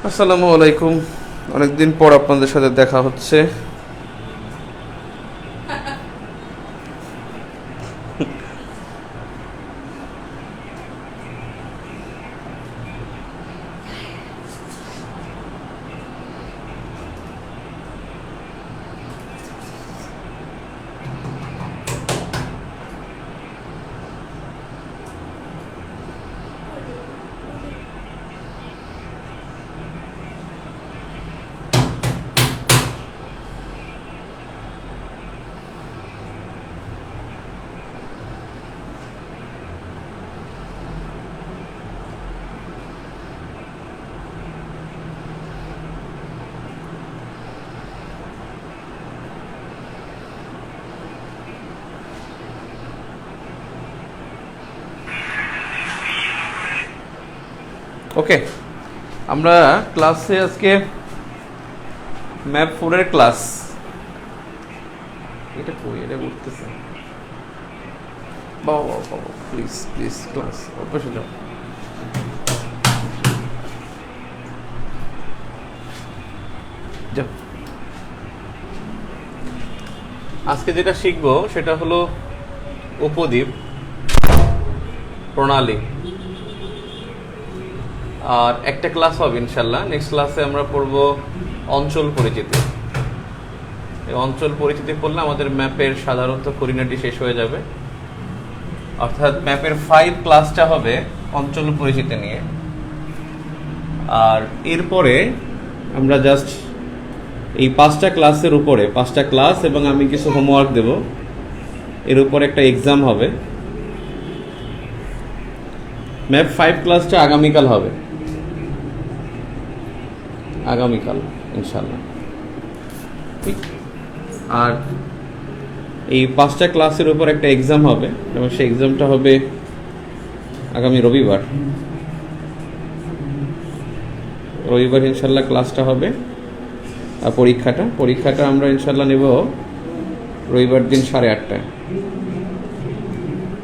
আসসালামু আলাইকুম। অনেকদিন পর আপনাদের সাথে দেখা হচ্ছে। ওকে, আমরা ক্লাসে আজকে ম্যাপ 4 এর ক্লাস। এটা কই? এটা উঠতেছে। বাবা বাবা বাবা, প্লিজ প্লিজ ক্লাস অবশ্যই যাও। যাও। আজকে যেটা শিখবো সেটা হলো উপদ্বীপ প্রণালী। আর একটা ক্লাস হবে ইনশাল্লাহ। নেক্সট ক্লাসে আমরা পড়ব অঞ্চল পরিচিতি। এই অঞ্চল পরিচিতি পড়লে আমাদের ম্যাপের সাধারণত খুঁটিনাটি শেষ হয়ে যাবে। অর্থাৎ ম্যাপের 5 ক্লাসটা হবে অঞ্চল পরিচিতি নিয়ে। আর এরপরে আমরা জাস্ট এই 5টা ক্লাসের উপরে 5টা ক্লাস এবং আমি কিছু হোমওয়ার্ক দেব, এর উপরে একটা এক্সাম হবে। ম্যাপ 5 ক্লাসটা আগামীকাল হবে, আগামীকাল ইনশাল্লাহ। ঠিক। আর এই 5টা ক্লাসের উপর একটা এক্সাম হবে এবং সেই এক্সামটা হবে আগামী রবিবার ইনশাল্লাহ ক্লাসটা হবে। আর পরীক্ষাটা আমরা ইনশাল্লাহ নেব রবিবার দিন 8:30টায়।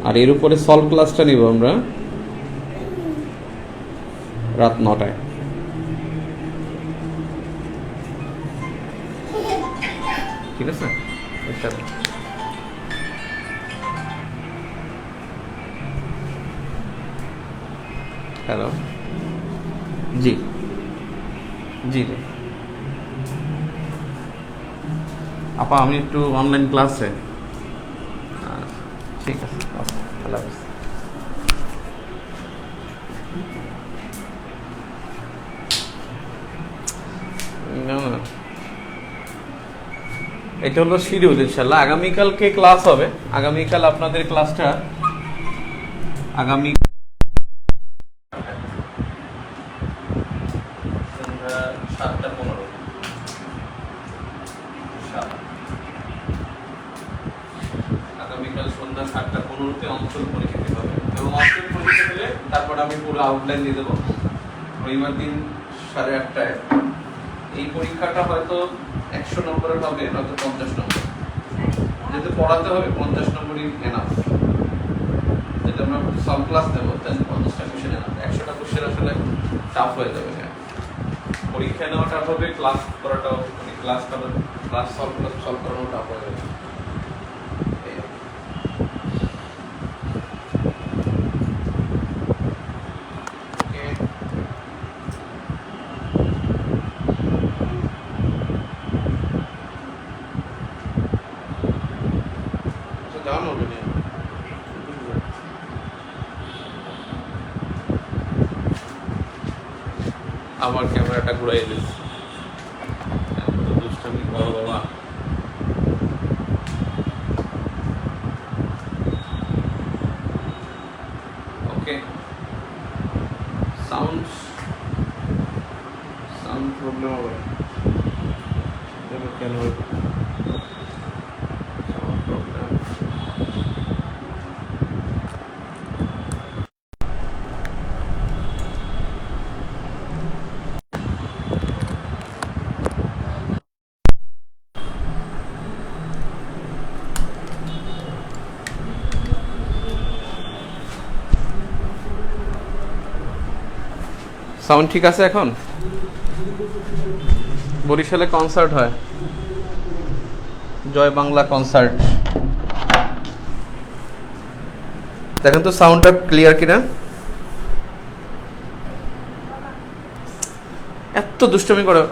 আর এর উপরে সলভ ক্লাসটা নেব আমরা রাত 9টায়। ঠিক আছে? হ্যালো, জি জি জি আপা, আমি একটু অনলাইন ক্লাসে। ঠিক আছে, আল্লাহ হাফিজ। এটা হলো শিডিউল ইনশাল্লাহ। আগামীকালকে ক্লাস হবে। আগামীকাল আপনাদের ক্লাসটা আগামী 7:15 আগামীকাল সন্ধ্যা 7:15 অঞ্চল পরিচিতি হবে। এবং অঞ্চল পরিচিতি হলে তারপর আমি পুরো আউটলাইন দিয়ে দেবো রবিবার দিন 8:30টায়। এই পরীক্ষাটা হয়তো 100 নম্বরের হবে, নয়তো 50 নম্বর। যেহেতু পড়াতে হবে 50 নম্বরই এনাফ। যেটা আমরা সব ক্লাস দেবো, তাই 50টা কোশ্চেন এনাফ। 100টা কোশ্চেন আসলে টাফ হয়ে যাবে। পরীক্ষা নেওয়াটা হবে, ক্লাস করাটাও, মানে ক্লাস সলভ করানো টাফ হয়ে যাবে। আমার ক্যামেরাটা ঘুরাই দিল। দুষ্টামি করো বাবা। ওকে, সাউন্ড প্রবলেম হবে কেন? Sound problem. সাউন্ড ঠিক আছে এখন? বরিশালে কনসার্ট হয়, জয় বাংলা কনসার্ট। দেখেন তো সাউন্ডটা ক্লিয়ার কিনা। এত দুষ্টমি করো।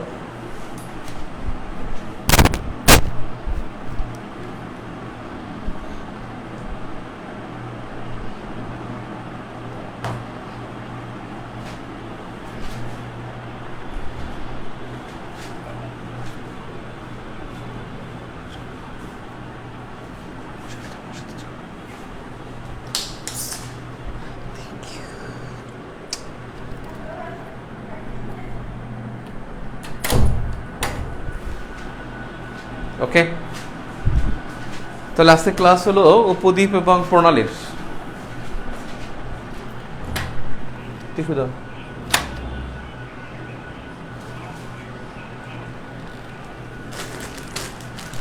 ওকে, তাহলে আজকে ক্লাস হলো উপদ্বীপ এবং প্রণালীর। টিস্যু দাও।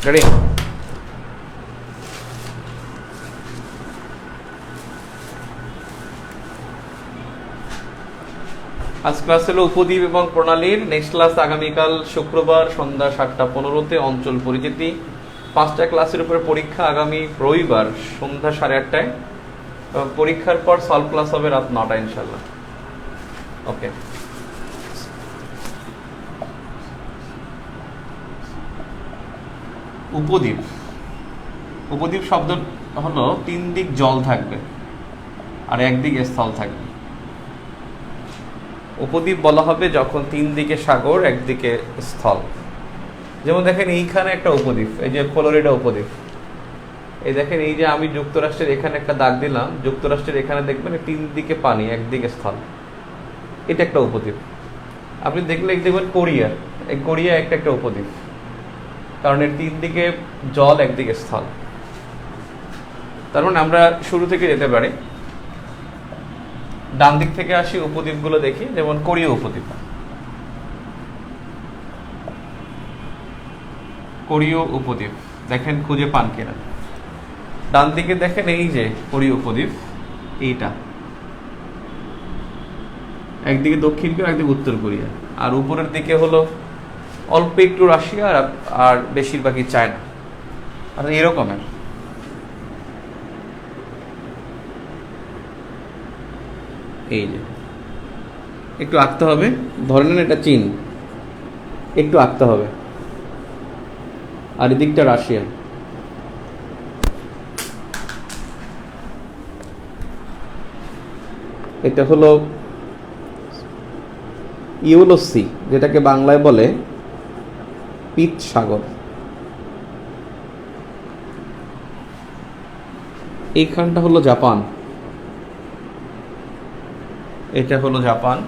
রেডি? আজ ক্লাস হলো উপদ্বীপ এবং প্রণালীর। নেক্সট ক্লাস আগামীকাল শুক্রবার সন্ধ্যা 7:15 অঞ্চল পরিচিতি। 5টা ক্লাসের উপরে পরীক্ষা আগামী রবিবার সন্ধ্যা 8:30। পরীক্ষার পর সলভ ক্লাস হবে রাত 9টা ইনশাল্লাহ। ওকে, উপদ্বীপ। উপদ্বীপ শব্দ হলো 3 দিক জল থাকবে আর একদিক স্থল থাকবে। উপদ্বীপ বলা হবে যখন 3 দিকে সাগর একদিকে স্থল। যেমন দেখেন এইখানে একটা উপদ্বীপ, এই যে ফ্লোরিডা উপদ্বীপ। এই দেখেন, এই যে আমি যুক্তরাষ্ট্রের এখানে একটা দাগ দিলাম, যুক্তরাষ্ট্রের এখানে দেখবেন 3 দিকে পানি একদিকে স্থল, এটা একটা উপদ্বীপ। আপনি দেখলে দেখবেন কোরিয়া, এই কোরিয়া একটা উপদ্বীপ, কারণ এর 3 দিকে জল একদিকে স্থল। তার মানে আমরা শুরু থেকে যেতে পারি, ডান দিক থেকে আসি, উপদ্বীপগুলো দেখি। যেমন কোরীয় উপদ্বীপ, কোরীয় উপদ্বীপ দেখেন খুঁজে পান কিনা। ডান দিকে দেখেন এই যে কোরীয় উপদ্বীপ, এইটা একদিকে দক্ষিণ কোরিয়া একদিকে উত্তর কোরিয়া, আর উপরের দিকে হলো অল্প একটু রাশিয়া আর বেশিরভাগই চায়না। আর এরকমের এই যে একটু আঁকতে হবে, ধরে নেন এটা চীন, একটু আঁকতে হবে, আর এদিকটা রাশিয়া। এটা হলো ইউলো সি, যেটাকে বাংলায় বলে পিত সাগর। এইখানটা হলো জাপান, এটা হলো জাপান।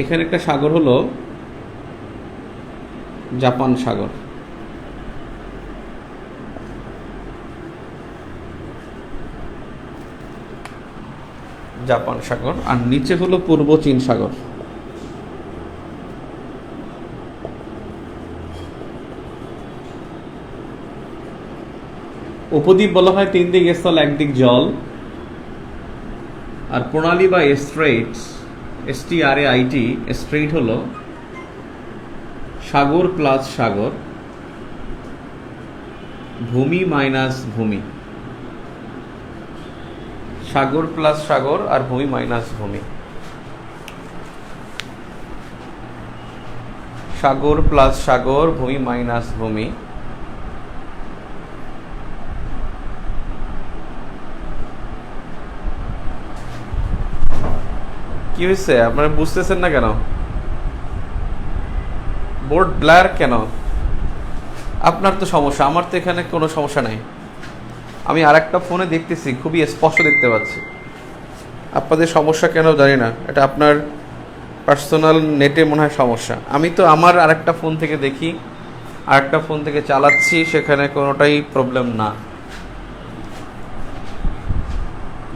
এখানে একটা সাগর হলো জাপান সাগর। জাপান সাগর, আর নিচে হলো পূর্ব চীন সাগর। উপদ্বীপ বলা হয় 3 দিক স্থল একদিক জল, আর প্রণালী বা স্ট্রেইট, STRAIT, স্ট্রেইট হলো সাগর প্লাস সাগর, ভূমি মাইনাস ভূমি। সাগর প্লাস সাগর আর ভূমি মাইনাস ভূমি। সাগর প্লাস সাগর, ভূমি মাইনাস ভূমি। কি হয়েছে আপনারা বুঝতেছেন না কেন? বোর্ড ব্লার কেন? আপনার তো সমস্যা, আমার তো এখানে কোনো সমস্যা নাই। আমি আর একটা ফোনে দেখতেছি, খুবই স্পষ্ট দেখতে পাচ্ছি। আপনাদের সমস্যা কেন জানি না, এটা আপনার পার্সোনাল নেটে মনে হয় সমস্যা। আমি তো আমার আরেকটা ফোন থেকে দেখি, আরেকটা ফোন থেকে চালাচ্ছি, সেখানে কোনোটাই প্রবলেম না।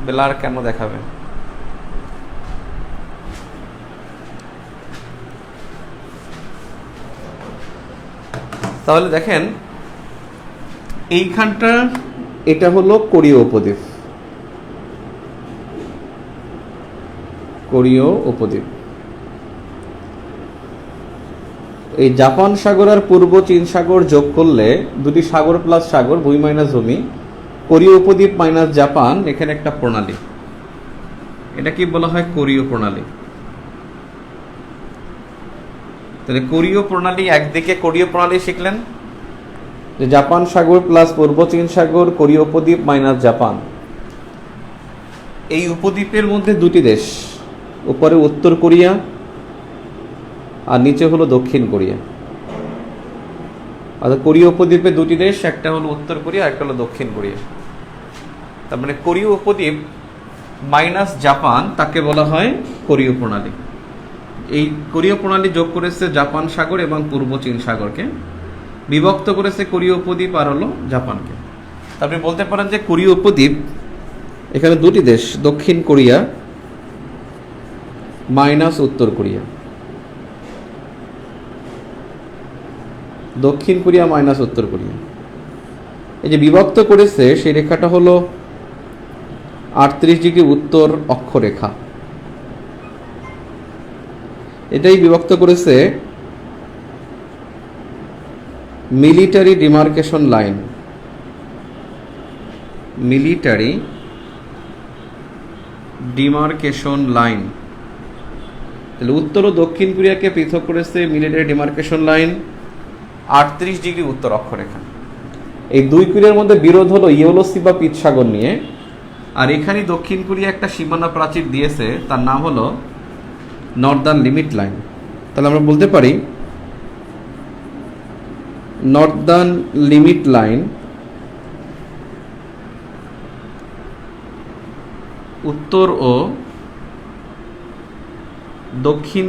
ব্লার কেন দেখাবে? তাহলে দেখেন এইখানটা, এটা হলো কোরীয় উপদ্বীপ, কোরীয় উপদ্বীপ। এই জাপান সাগর আর পূর্ব চীন সাগর যোগ করলে দুটি সাগর প্লাস সাগর, ভূমি মাইনাস ভূমি, কোরীয় উপদ্বীপ মাইনাস জাপান, এখানে একটা প্রণালী। এটা কি বলা হয়? কোরীয় প্রণালী। তাহলে কোরীয় প্রণালী, একদিকে কোরীয় প্রণালী শিখলেন যে জাপান সাগর প্লাস পূর্ব চীন সাগর, কোরীয় উপদ্বীপ মাইনাস জাপান। এই উপদ্বীপের মধ্যে দুটি দেশ, উপরে উত্তর কোরিয়া আর নিচে হলো দক্ষিণ কোরিয়া। অর্থাৎ কোরীয় উপদ্বীপে দুটি দেশ, একটা হলো উত্তর কোরিয়া, একটা হলো দক্ষিণ কোরিয়া। তার মানে কোরীয় উপদ্বীপ মাইনাস জাপান, তাকে বলা হয় কোরীয় প্রণালী। এই কোরীয় প্রণালী যোগ করেছে জাপান সাগর এবং পূর্ব চীন সাগরকে, বিভক্ত করেছে কোরীয় উপদ্বীপ আর হলো জাপানকে। আপনি বলতে পারেন যে কোরীয় উপদ্বীপ, এখানে দুটি দেশ, দক্ষিণ কোরিয়া মাইনাস উত্তর কোরিয়া, দক্ষিণ কোরিয়া মাইনাস উত্তর কোরিয়া। এই যে বিভক্ত করেছে সেই রেখাটা হলো 38 ডিগ্রি উত্তর অক্ষরেখা। এটাই বিভক্ত করেছে military demarcation line. Military demarcation line. তাহলে উত্তর ও দক্ষিণ কোরিয়াকে পৃথক করেছে মিলিটারি ডিমার্কেশন লাইন, 38 ডিগ্রি উত্তর অক্ষরেখা। এই দুই কোরিয়ার মধ্যে বিরোধ হলো ইয়েলো সি বা পিত সাগর নিয়ে। আর এখানে দক্ষিণ কোরিয়া একটা সীমানা প্রাচীর দিয়েছে, তার নাম হলো নর্দার্ন লিমিট লাইন। তাহলে আমরা বলতে পারি নর্দার্ন লিমিট লাইন উত্তর ও দক্ষিণ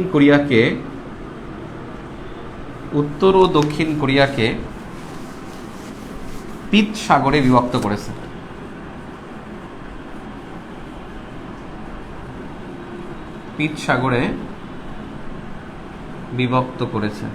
কোরিয়াকে পিত সাগরে বিভক্ত করেছে। পিত সাগরে বিভক্ত করেছে।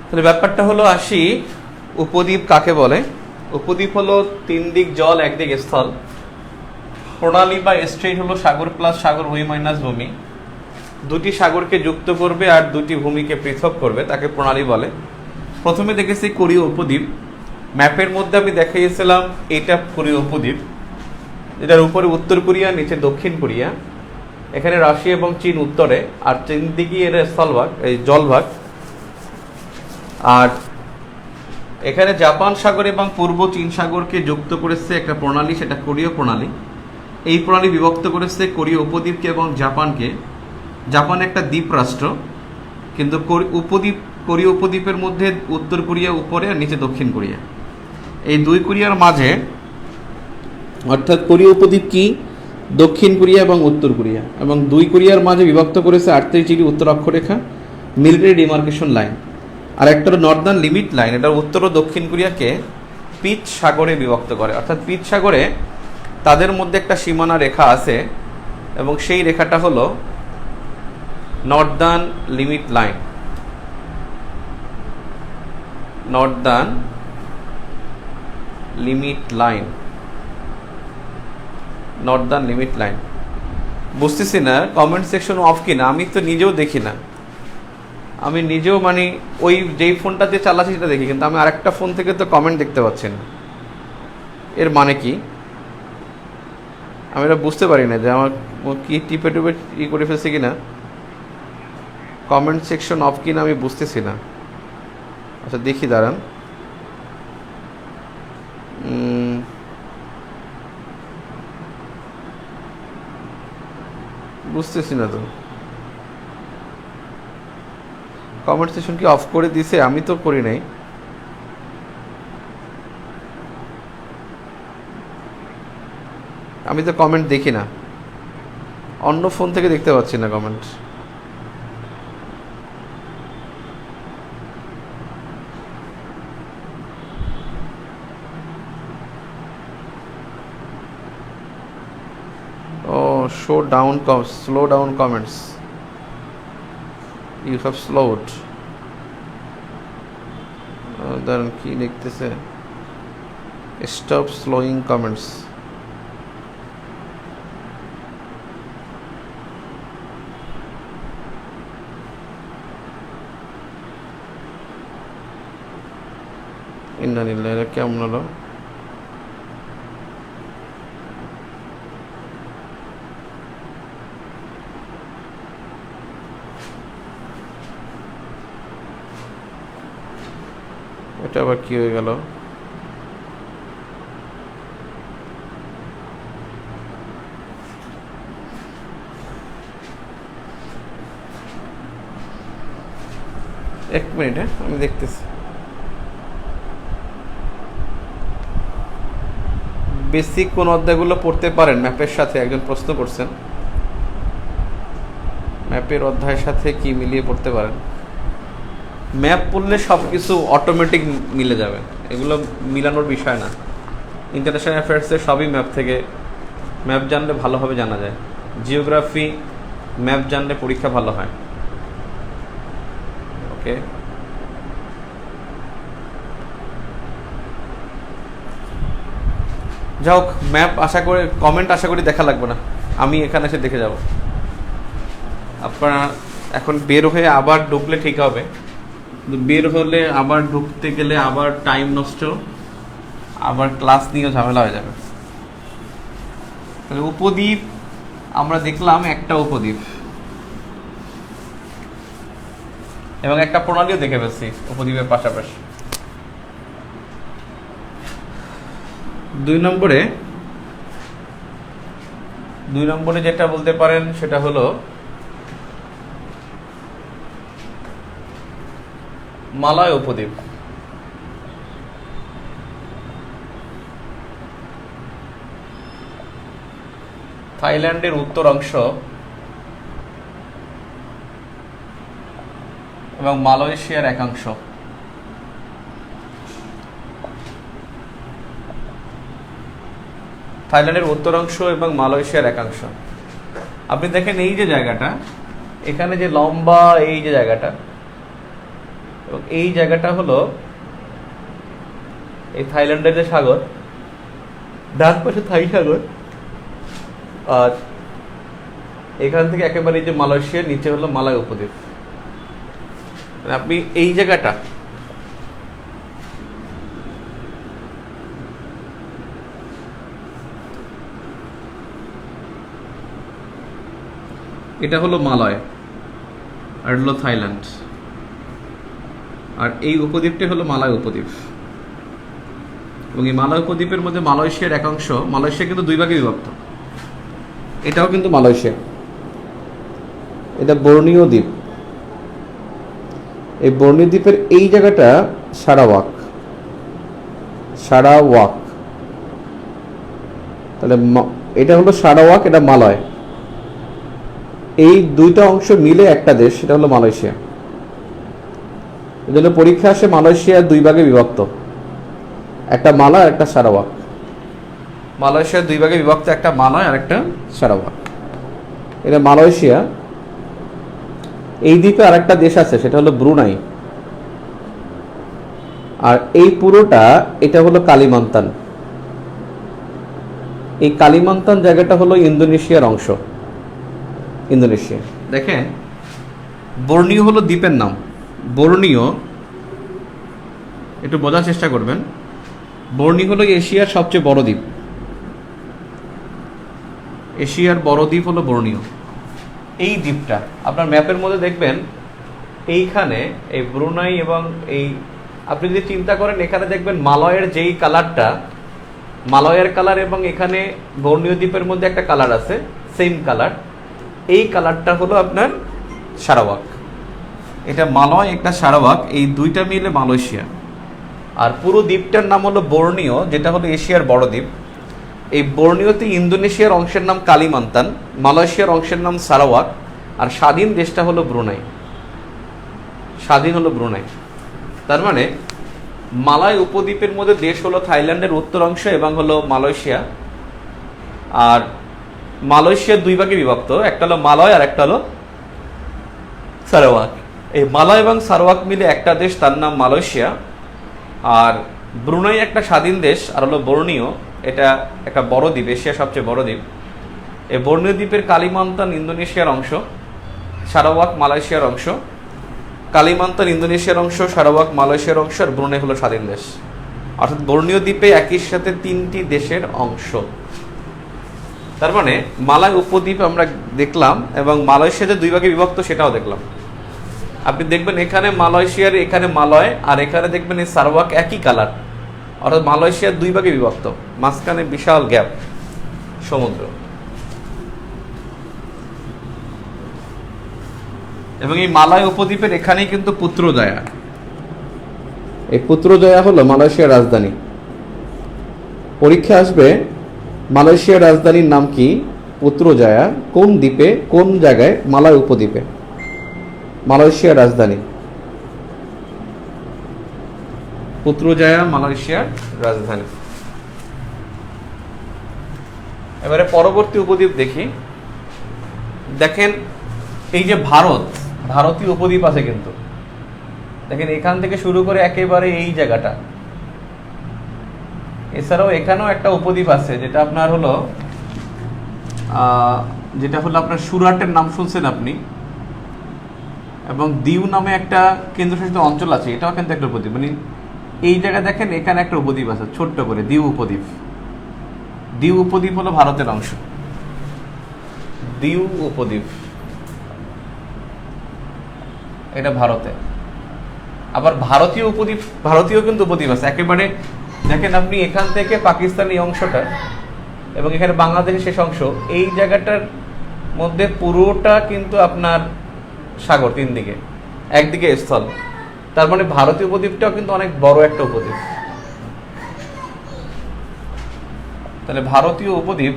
তাহলে ব্যাপারটা হলো আসি, উপদ্বীপ কাকে বলে? উপদ্বীপ হলো তিন দিক জল, একদিক স্থল। প্রণালী বা স্ট্রেট হলো সাগর প্লাস সাগর, ভূমি মাইনাস ভূমি। দুটি সাগরকে যুক্ত করবে আর দুটি ভূমিকে পৃথক করবে, তাকে প্রণালী বলে। প্রথমে দেখেছি কোরীয় উপদ্বীপ। ম্যাপের মধ্যে আমি দেখিয়েছিলাম এটা কোরীয় উপদ্বীপ, এটার উপরে উত্তর কোরিয়া, নিচে দক্ষিণ কোরিয়া। এখানে রাশিয়া এবং চীন উত্তরে, আর তিন দিকে এর স্থলভাগ, এই জলভাগ। আর এখানে জাপান সাগর এবং পূর্ব চীন সাগরকে যুক্ত করেছে একটা প্রণালী, সেটা কোরীয় প্রণালী। এই প্রণালী বিভক্ত করেছে কোরীয় উপদ্বীপকে এবং জাপানকে। জাপান একটা দ্বীপ রাষ্ট্র, কিন্তু কোরীয় উপদ্বীপের মধ্যে উত্তর কোরিয়া উপরে আর নিচে দক্ষিণ কোরিয়া। এই দুই কোরিয়ার মাঝে, অর্থাৎ কোরীয় উপদ্বীপ কি, দক্ষিণ কোরিয়া এবং উত্তর কোরিয়া, এবং দুই কোরিয়ার মাঝে বিভক্ত করেছে 38 ডিগ্রি উত্তর অক্ষরেখা, মিলিটারি ডিমার্কেশন লাইন। আর একটা নর্দার্ন লিমিট লাইন, এটা উত্তর ও দক্ষিণ কোরিয়াকে পিত সাগরে বিভক্ত করে। অর্থাৎ পিত সাগরে তাদের মধ্যে একটা সীমানা রেখা আছে, এবং সেই রেখাটা হলো Northern limit line. Northern limit line, Northern limit line. বুঝতেছি না কমেন্ট সেকশন অফ কিনা, আমি তো নিজেও দেখি না। আমি নিজেও মানে ওই যেই ফোনটা দিয়ে চালাচ্ছি সেটা দেখি, কিন্তু আমি আরেকটা ফোন থেকে তো কমেন্ট দেখতে পাচ্ছি না। এর মানে কি আমি এটা বুঝতে পারি না যে আমার কি টিপে টিপে ই করে ফেলছি কিনা। কমেন্ট সেকশন অফ কিনা আমি বুঝতেছি না। আচ্ছা দেখি, দাঁড়ান। বুঝতেছি না তো, কমেন্ট সেকশন কি অফ করে দিছে? আমি তো করি নাই। আমি তো কমেন্ট দেখি না। অন্য ফোন থেকে দেখতে পাচ্ছি না comment. Oh, slow down comments. You have slowed. দাঁড়ান, কি লিখতেছে? Stop slowing comments. ইন্নালিল্লাহি, এটা কেমন হলো? এটা আবার কি হয়ে গেল? এক মিনিট, আমি দেখতেছি। বেসিক কোন অধ্যায়গুলো পড়তে পারেন ম্যাপের সাথে? একজন প্রশ্ন করছেন, ম্যাপের অধ্যায়ের সাথে কি মিলিয়ে পড়তে পারেন? ম্যাপ পড়লে সব কিছু অটোমেটিক মিলে যাবে, এগুলো মিলানোর বিষয় না। ইন্টারন্যাশনাল অ্যাফেয়ার্সে সবই ম্যাপ থেকে, ম্যাপ জানলে ভালোভাবে জানা যায়। জিওগ্রাফি ম্যাপ জানলে পরীক্ষা ভালো হয়। ওকে, যাই হোক, ম্যাপ আশা করে, কমেন্ট আশা করি দেখা লাগবে না, আমি এখানে এসে দেখে যাব। আপনারা এখন বের হয়ে আবার ঢুকলে ঠিক হবে, বের হলে আবার ঢুকতে গেলে আবার টাইম নষ্ট, আবার ক্লাস নিয়েও ঝামেলা হয়ে যাবে। তাহলে উপদ্বীপ আমরা দেখলাম, একটা উপদ্বীপ এবং একটা প্রণালীও দেখে ফেলছি উপদ্বীপের পাশাপাশি। 2 নম্বরে যেটা বলতে পারেন সেটা হলো মালয় উপদ্বীপ। থাইল্যান্ডের উত্তর অংশ এবং মালয়েশিয়ার একাংশ। থাইল্যান্ডের উত্তর অংশ এবং মালয়েশিয়ার একাংশ। আপনি দেখেন এই যে জায়গাটা, এখানে যে লম্বা এই যে জায়গাটা, এবং এই জায়গাটা হলো এই থাইল্যান্ডের যে সাগর, ডান পাশে থাই সাগর, আর এখান থেকে একেবারে যে মালয়েশিয়ার নিচে হলো মালয় উপদ্বীপ। আপনি এই জায়গাটা, এটা হলো মালয় আর হলো থাইল্যান্ড, আর এই উপদ্বীপটা হলো মালয় উপদ্বীপ। এবং এই মালয় উপদ্বীপের মধ্যে মালয়েশিয়ার একাংশ, মালয়েশিয়া কিন্তু 2 ভাগে বিভক্ত। এটাও কিন্তু মালয়েশিয়া, এটা বর্নিও দ্বীপ। এই বর্নিও দ্বীপের এই জায়গাটা সারাওয়াক। তাহলে এটা হলো সারাওয়াক, এটা মালয়। এই দুইটা অংশ মিলে একটা দেশ, সেটা হলো মালয়েশিয়া। এজন্য পরীক্ষা আসে মালয়েশিয়া 2 ভাগে বিভক্ত, একটা মালয় আর একটা সারাওয়াক। মালয়েশিয়া 2 ভাগে বিভক্ত, একটা মালয় আর একটা সারাওয়াক। এটা মালয়েশিয়া। এই দ্বীপে আর একটা দেশ আছে, সেটা হলো ব্রুনাই। আর এই পুরোটা, এটা হলো কালিমান্তান। এই কালিমান্তান জায়গাটা হলো ইন্দোনেশিয়ার অংশ। ইন্দোনেশিয়া দেখেন, বর্নিও হলো দ্বীপের নাম। বর্নিও একটু বোঝার চেষ্টা করবেন। বর্নিও হলো এশিয়ার সবচেয়ে বড় দ্বীপ। এশিয়ার বড় দ্বীপ হলো বর্নিও। এই দ্বীপটা আপনার ম্যাপের মধ্যে দেখবেন, এইখানে এই ব্রুনাই এবং এই, আপনি যদি চিন্তা করেন, এখানে দেখবেন মালয়ের যেই কালারটা, মালয়ের কালার এবং এখানে বর্নিও দ্বীপের মধ্যে একটা কালার আছে, সেম কালার। এই কালারটা হলো আপনার সারাওয়াক। এটা মালয়, একটা সারাওয়াক, এই দুইটা মিলে মালয়েশিয়া। আর পুরো দ্বীপটার নাম হলো বর্নিও, যেটা হলো এশিয়ার বড় দ্বীপ। এই বর্নিওতে ইন্দোনেশিয়ার অংশের নাম কালিমান্তান, মালয়েশিয়ার অংশের নাম সারাওয়াক, আর স্বাধীন দেশটা হলো ব্রুনাই। স্বাধীন হলো ব্রুনাই। তার মানে মালয় উপদ্বীপের মধ্যে দেশ হলো থাইল্যান্ডের উত্তর অংশ এবং হলো মালয়েশিয়া। আর মালয়েশিয়া দুই ভাগে বিভক্ত, একটা হলো মালয় আর একটা হলো সারাওয়াক। এই মালয় এবং সারাওয়াক মিলে একটা দেশ, তার নাম মালয়েশিয়া। আর ব্রুনাই একটা স্বাধীন দেশ, আর হলো বর্নিও, এটা একটা বড় দ্বীপ, এশিয়ার সবচেয়ে বড় দ্বীপ। এই বর্নিও দ্বীপের কালিমান্তান ইন্দোনেশিয়ার অংশ, সারাওয়াক মালয়েশিয়ার অংশ। কালিমান্তান ইন্দোনেশিয়ার অংশ, সারাওয়াক মালয়েশিয়ার অংশ, আর ব্রুনাই হলো স্বাধীন দেশ। অর্থাৎ বর্নিও দ্বীপে একই সাথে 3টি দেশের অংশ। তার মানে মালয় উপদ্বীপ আমরা দেখলাম, এবং মালয়েশিয়া যে দুই ভাগে বিভক্ত সেটাও দেখলাম। আপনি দেখবেন এখানে মালয়েশিয়ার, এখানে মালয়, আর এখানে দেখবেন এই সারাওয়াক একই কালার, অর্থাৎ মালয়েশিয়ার দুই ভাগে বিভক্ত, মাঝখানে বিশাল গ্যাপ, সমুদ্র। এবং এই মালয় উপদ্বীপের এখানেই কিন্তু পুত্রজয়া, এই পুত্রজয়া হলো মালয়েশিয়ার রাজধানী। পরীক্ষা আসবে মালয়েশিয়ার রাজধানীর নাম কি? পুত্রজয়া। কোন দ্বীপে, কোন জায়গায়? মালয় উপদ্বীপে মালয়েশিয়ার রাজধানী পুত্রজয়া, মালয়েশিয়ার রাজধানী। এবারে পরবর্তী উপদ্বীপ দেখি। দেখেন এই যে ভারতীয় উপদ্বীপ আছে কিন্তু, দেখেন এখান থেকে শুরু করে একেবারে এই জায়গাটা। এছাড়াও এখানেও একটা উপদ্বীপ আছে, যেটা আপনার হলো আপনার সুরাটের নাম শুনছেন আপনি, এবং দিউ নামে একটা কেন্দ্রশাসিত অঞ্চল আছে, এটাও কিন্তু একটা উপদ্বীপ। মানে এই জায়গায় দেখেন এখানে একটা উপদ্বীপ আছে ছোট্ট করে, দিউ উপদ্বীপ। দিউ উপদ্বীপ হলো ভারতের অংশ, দিউ উপদ্বীপ, এটা ভারতে। আবার ভারতীয় কিন্তু উপদ্বীপ আছে একেবারে। দেখেন আপনি এখান থেকে পাকিস্তান এই অংশটা, এবং এখানে বাংলাদেশের শেষ অংশ, এই জায়গাটার মধ্যে পুরোটা কিন্তু আপনার সাগর, 3 দিকে, একদিকে স্থল। তার মানে ভারতীয় উপদ্বীপটাও কিন্তু অনেক বড় একটা উপদ্বীপ। তাহলে ভারতীয় উপদ্বীপ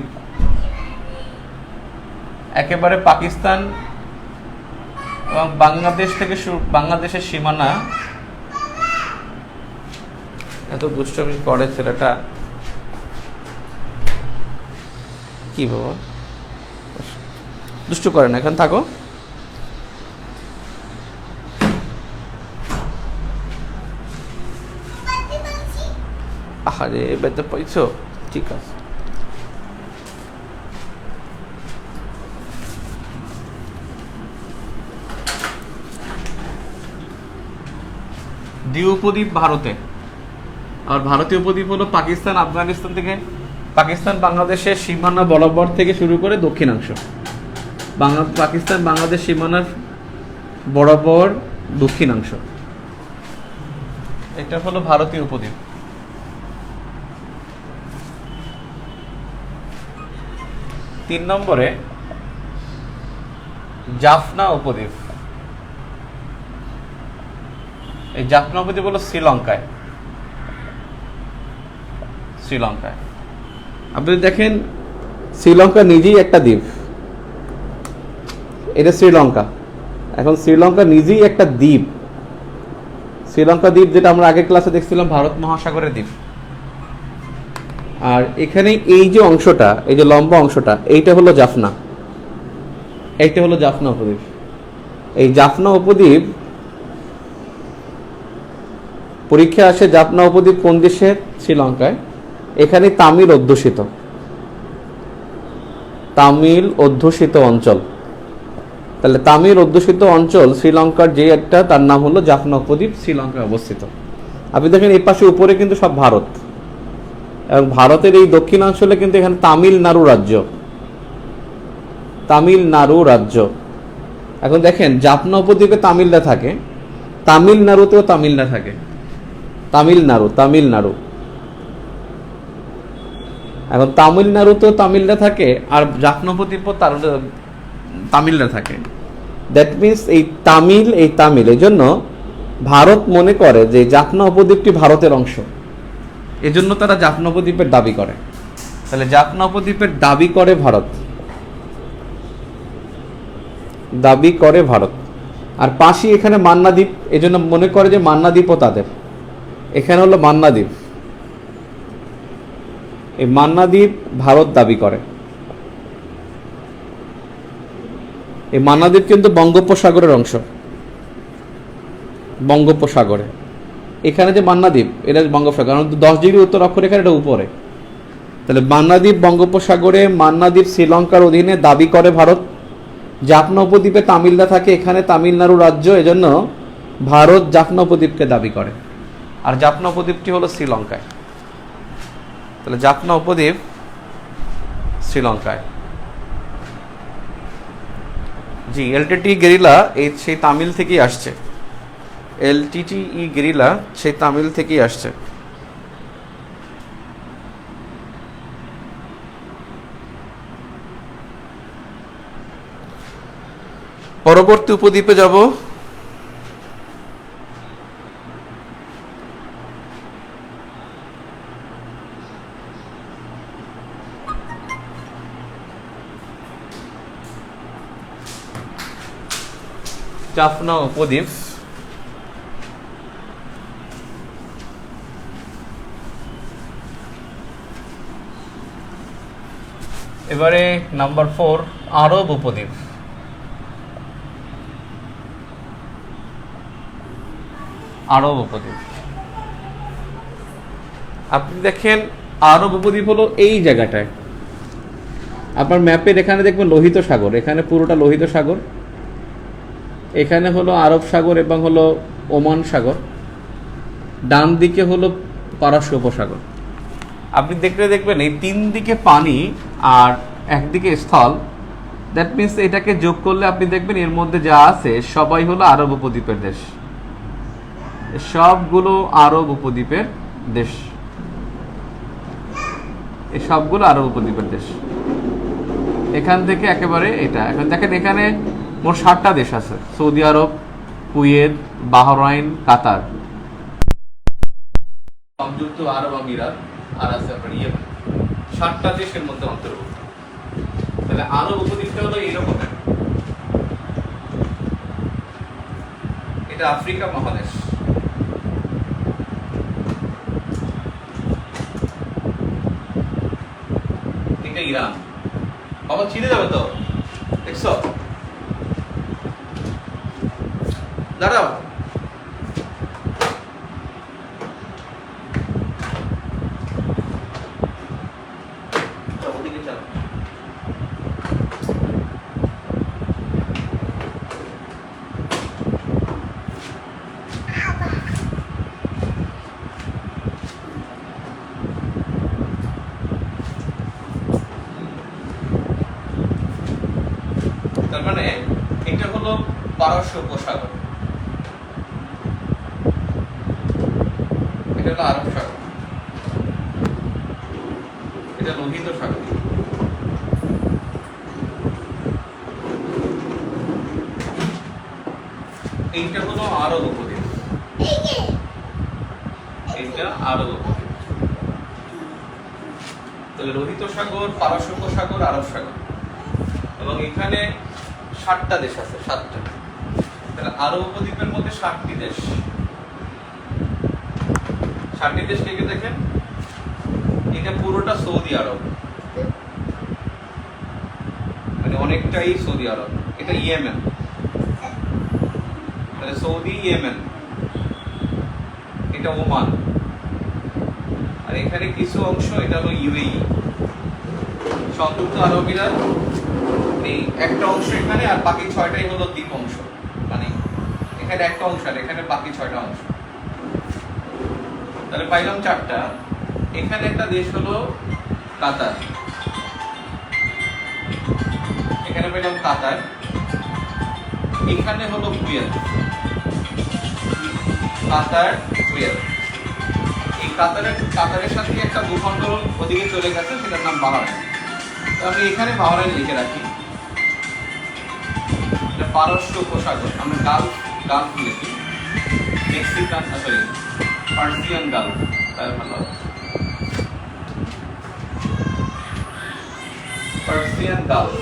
একেবারে পাকিস্তান এবং বাংলাদেশ থেকে, বাংলাদেশের সীমানা। এত দুষ্টমি করে ছেলেটা, কি বাবা, দুষ্টু করে না, এখন থাকো। আরে বেঁধে পাইছো, ঠিক আছে। দিউ উপদ্বীপ ভারতে, আর ভারতীয় উপদ্বীপ হলো পাকিস্তান আফগানিস্তান থেকে, পাকিস্তান বাংলাদেশের সীমানা বরাবর থেকে শুরু করে দক্ষিণাংশ, পাকিস্তান বাংলাদেশ সীমানার বরাবর দক্ষিণাংশ, এটা হলো ভারতীয় উপদ্বীপ। 3 নম্বরে জাফনা উপদ্বীপ। এই জাফনা উপদ্বীপ হলো শ্রীলঙ্কায়। আপনি দেখেন শ্রীলঙ্কা নিজেই একটা দ্বীপ, এটা শ্রীলঙ্কা। এখন শ্রীলঙ্কা নিজেই একটা দ্বীপ, শ্রীলঙ্কা দ্বীপ, যেটা আমরা আগের ক্লাসে দেখছিলাম ভারত মহাসাগরের দ্বীপ। আর এখানে এই যে অংশটা, এই যে লম্বা অংশটা, এইটা হলো জাফনা, এইটা হলো জাফনা উপদ্বীপ। এই জাফনা উপদ্বীপ, পরীক্ষা আসে জাফনা উপদ্বীপ কোন দেশের? শ্রীলঙ্কায়। এখানে তামিল অধ্যুষিত অঞ্চল। তাহলে তামিল অধ্যুষিত অঞ্চল শ্রীলঙ্কার যে একটা, তার নাম হলো জাফনা উপদ্বীপ, শ্রীলঙ্কায় অবস্থিত। আপনি দেখেন এই পাশে উপরে কিন্তু সব ভারত, এবং ভারতের এই দক্ষিণাঞ্চলে কিন্তু এখানে তামিলনাড়ু রাজ্য। এখন দেখেন জাফনা উপদ্বীপে তামিলরা থাকে, তামিলনাড়ুতেও তামিলরা থাকে, তামিলনাড়ু। এখন তামিলনাড়ুতেও তামিলরা থাকে, আর জাফনা উপদ্বীপও তামিলরা থাকে। দ্যাট মিনস এই তামিল, এই জন্য ভারত মনে করে যে জাফনা উপদ্বীপটি ভারতের অংশ, এজন্য তারা জাফনা উপদ্বীপের দাবি করে। তাহলে জাফনা উপদ্বীপের দাবি করে ভারত, দাবি করে ভারত। আর পাশি এখানে মান্না দ্বীপ, এই জন্য মনে করে যে মান্না দ্বীপও তাদের। এখানে হলো মান্না দ্বীপ, এই মান্না দ্বীপ ভারত দাবি করে। এই মান্না দ্বীপ কিন্তু বঙ্গোপসাগরের অংশ, বঙ্গোপসাগরে। এখানে যে মান্না দ্বীপ এটা বঙ্গোপসাগর, কারণ 10 ডিগ্রি উত্তর অক্ষরেখার এটা উপরে। তাহলে মান্না দ্বীপ বঙ্গোপসাগরে, মান্না দ্বীপ শ্রীলঙ্কার অধীনে, দাবি করে ভারত। জাফনা উপদ্বীপে তামিলরা থাকে, এখানে তামিলনাড়ু রাজ্য, এজন্য ভারত জাফনা উপদ্বীপকে দাবি করে। আর জাফনা উপদ্বীপটি হলো শ্রীলঙ্কায়। তাহলে জাফনা উপদ্বীপ শ্রীলঙ্কায়। জি, এলটিটি গেরিলা এই সেই তামিল থেকেই আসছে। এলটিটিই গেরিলা সেই তামিল থেকেই আসছে। পরবর্তী উপদ্বীপে যাব। জাফনা উপদ্বীপ। এবারে নাম্বার 4 আরব উপদ্বীপ। আরব উপদ্বীপ আপনি দেখেন, আরব উপদ্বীপ হলো এই জায়গাটায়। আপনার ম্যাপের এখানে দেখবেন লোহিত সাগর, এখানে পুরোটা লোহিত সাগর, এখানে হলো আরব সাগর এবং হলো ওমান সাগর, ডান দিকে হলো পারস্য উপসাগর। আপনি দেখবেন এই 3 দিকে পানি আর একদিকে স্থল। দ্যাট মিনস এটাকে যোগ করলে আপনি দেখবেন এর মধ্যে যা আছে সবাই হলো আরব উপদ্বীপের দেশ, সবগুলো আরব উপদ্বীপের দেশ, এই সবগুলো আরব উপদ্বীপের দেশ। এখান থেকে একেবারে এটা, এখন দেখেন এখানে মোট 7টা দেশ আছে: সৌদি আরব, কুয়েত, বাহরাইন, কাতার, সংযুক্ত আরব আমিরাত, আর আছে আপনার ইয়েমেন। 7টা দেশের মধ্যে অন্তর্ভুক্ত। তাহলে আরব উপদ্বীপটা হলো এইরকম। এটা আফ্রিকা মহাদেশ, এটা ইরান। বাবা চিনে যাবে তো, দেখছো? দাঁড়াও, ওদিকে চলো। তার মানে এটা হলো পারস্য উপসাগর, এটা হলো আরব সাগর, এটা লোহিত সাগর। এইটা হলো আরব উপদ্বীপ, এইটা আরব উপদ্বীপ। তাহলে লোহিত সাগর, পারস্য উপসাগর, আরব সাগর, এবং এখানে 7টা দেশ আছে, 7টা। তাহলে আরব উপদ্বীপের মধ্যে 7টি দেশ। 7টি দেশ লিখে দেখেন, এটা পুরোটা সৌদি আরব, মানে অনেকটাই সৌদি আরব। এটা ইয়েমেন, তাহলে সৌদি ইয়েমেন, এটা ওমান, আর এখানে কিছু অংশ এটা হলো ইউএই, সংযুক্ত আরব আমিরাত। এই একটা অংশ এখানে, আর বাকি 6টাই হলো দ্বীপ অংশ, মানে এখানে একটা অংশ আর এখানে বাকি 6টা অংশ। তাহলে পাইলাম 4টা। এখানে একটা দেশ হলো কাতার, এখানে পেলাম কাতার। এখানে হলো কুয়েত, কাতার, কুয়েত। এই কাতারের সাথে একটা ভূখণ্ড ওদিকে চলে গেছে, সেটার নাম বাহরাইন। তো আমি এখানে বাহরাইন লিখে রাখি। পারস্য উপসাগর, আমরা গালফ লিখি, মেক্সিকান, সরি পার্সিয়ান গালফ, তাই ভালো। Persian Gulf.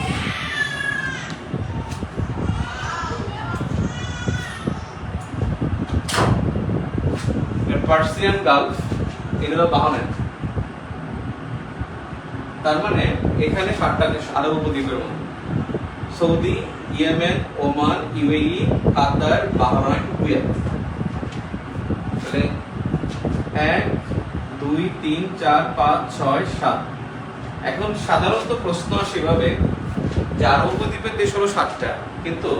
পার্সিয়ান গালফ এগুলো বাহনের, তার মানে এখানে 7টা দেশ আরব উপদ্বীপের মধ্যে, সৌদি, ইয়েমেন, ওমান, ইউএই, কাতার, বাহরাইন, কুয়েত। তাহলে 1 2 3 4 5 6 7। এখন সাধারণত প্রশ্ন আসে এভাবে যে আরব উপদ্বীপের দেশ হলো 7টা, কিন্তু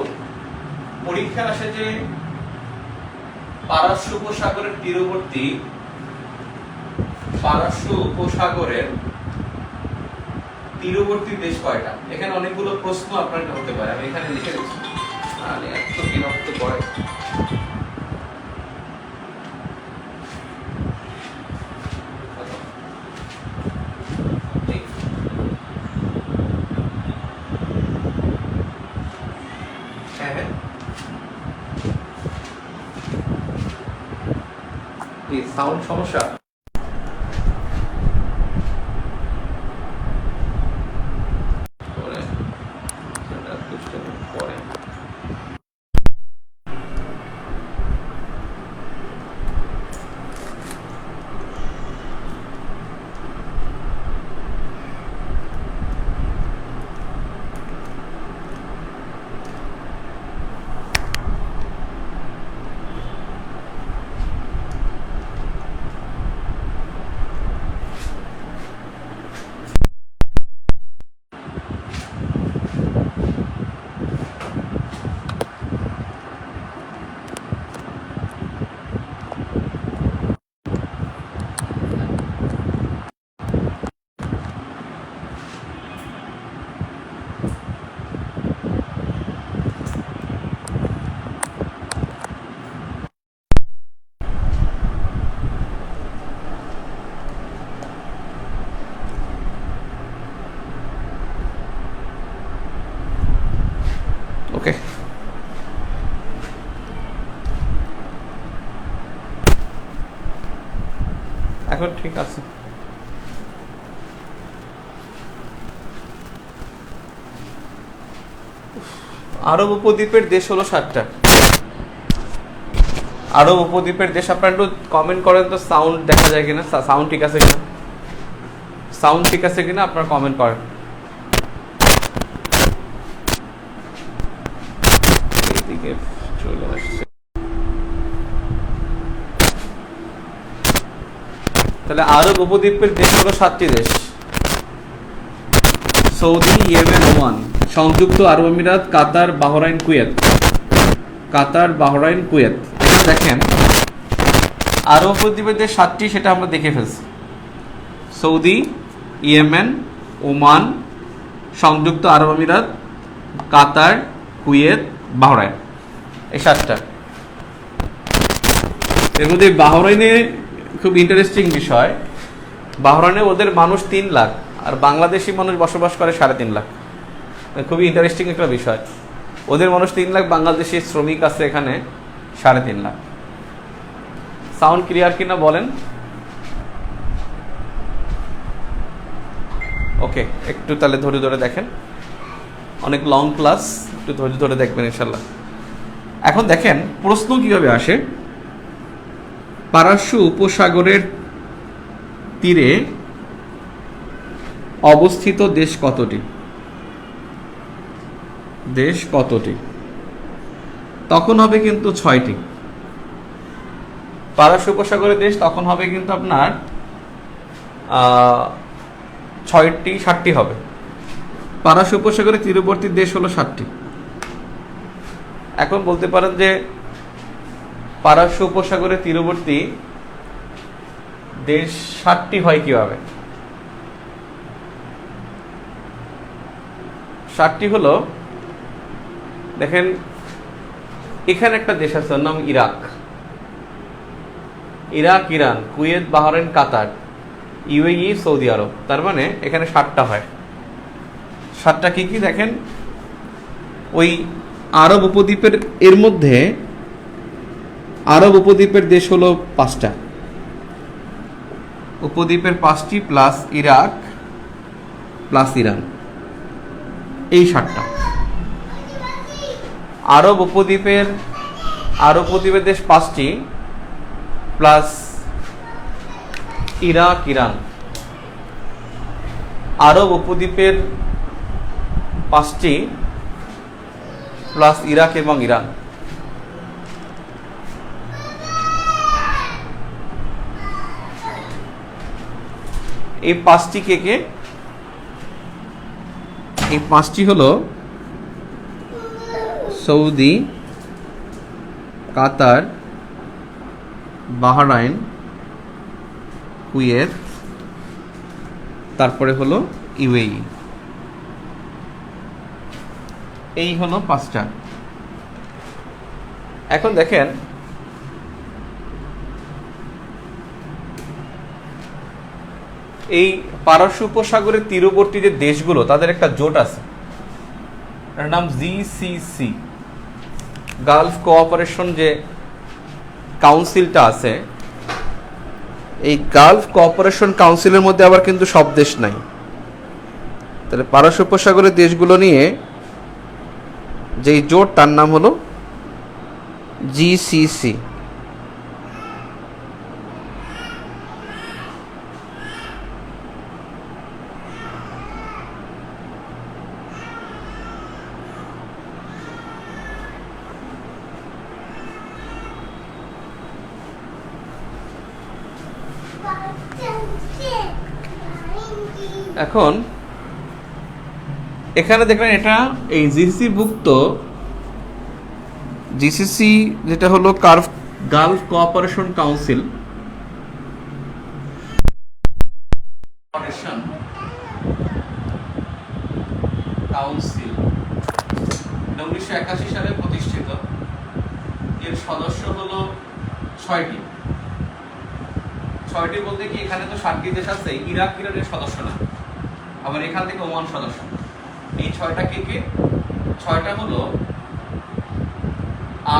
পরীক্ষা আসে যে পারস্য উপসাগরের তীরবর্তী দেশ কয়টা। এখানে অনেকগুলো প্রশ্ন আপনার হতে পারে, আমি এখানে লিখে দিচ্ছি, মানে এত বিরক্ত করে। সাউন্ড সমস্যা। ওকে, এখন ঠিক আছে। আরব উপদ্বীপের দেশ হলো 7টা। আরব উপদ্বীপের দেশ, আপনারা একটু কমেন্ট করেন তো সাউন্ড দেখা যায় কিনা, সাউন্ড ঠিক আছে কিনা, সাউন্ড ঠিক আছে কিনা আপনারা কমেন্ট করেন। এইদিকে চলে আসছে। তাহলে আরব উপদ্বীপের দেশ হলো 7টি দেশ: সৌদি, ইয়েমেন, ওমান, সংযুক্ত আরব আমিরাত, কাতার, বাহরাইন, কুয়েত। কাতার, বাহরাইন, কুয়েত। এখানে দেখেন আরব উপদ্বীপের দেশ 7টি, সেটা আমরা দেখে ফেলছি। সৌদি, ইয়েমেন, ওমান, সংযুক্ত আরব আমিরাত, কাতার, কুয়েত, বাহরাইন, এই 7টা। এর মধ্যে বাহরাইনে খুব ইন্টারেস্টিং বিষয়, বাহরাইনে ওদের মানুষ 3 লাখ আর বাংলাদেশি মানুষ বসবাস করে 3.5 লাখ। খুবই ইন্টারেস্টিং একটা বিষয়, ওদের মানুষ 3 লাখ, বাংলাদেশি শ্রমিক আছে এখানে 3.5 লাখ। সাউন্ড ক্লিয়ার কিনা বলেন? ওকে, একটু তাহলে ধরে ধরে দেখেন, অনেক লং ক্লাস, একটু ধৈর্য ধরে দেখবেন ইনশাল্লাহ। এখন দেখেন প্রশ্ন কিভাবে আসে। পারস্য উপসাগরের তীরে অবস্থিত দেশ কতটি? দেশ কতটি? তখন হবে কিন্তু 6টি। পারস্য উপসাগরের দেশ তখন হবে কিন্তু আপনার 6টি 7টি হবে। পারস্য উপসাগরের তীরবর্তী দেশ হলো 7টি। এখন বলতে পারেন যে পারস্য উপসাগরের তীরবর্তী দেশ 7টি হয় কিভাবে? 7টি হলো, দেখেন এখানে একটা দেশ আছে, ওর নাম Iraq. Iraq, Iran, Kuwait, Bahrain, Qatar, UAE, Saudi Arab. তার মানে এখানে 7টা হয়। 7টা কি কি দেখেন, ওই আরব উপদ্বীপের এর মধ্যে আরব উপদ্বীপের দেশ হলো 5টা। উপদ্বীপের 5টি প্লাস ইরাক প্লাস ইরান, এই 7টা। আরব উপদ্বীপের দেশ 5টি প্লাস ইরাক ইরান। আরব উপদ্বীপের 5টি প্লাস ইরাক এবং ইরান। এই 5টি কে? এই 5টি হলো সৌদি, কাতার, বাহরাইন, কুয়েত, তারপরে হলো ইউএই। এই হলো 5টা। এখন দেখেন এই পারস্য উপসাগরের তীরবর্তী যে দেশগুলো তাদের একটা জোট আছে, এর নাম জিসিসি, গালফ কোঅপারেশন যে কাউন্সিলটা আছে, এই গালফ কোঅপারেশন কাউন্সিলের মধ্যে আবার কিন্তু সব দেশ নাই। তাহলে পারস্য উপসাগরের দেশগুলো নিয়ে যেই জোট তার নাম হলো জিসিসি। এখন এখানে দেখলেন এটা এই জিসিসি ভুক্ত, জিসিসি যেটা হলো গালফ কোঅপারেশন কাউন্সিল, 1981 সালে প্রতিষ্ঠিত। এর সদস্য হলো 6টি। 6টি বলতে কি এখানে তো 7টি দেশ আছে, ইরাক ইরানের সদস্য না, আবার এখান থেকে ওমান সদস্য। এই 6টা কে? 6টা হলো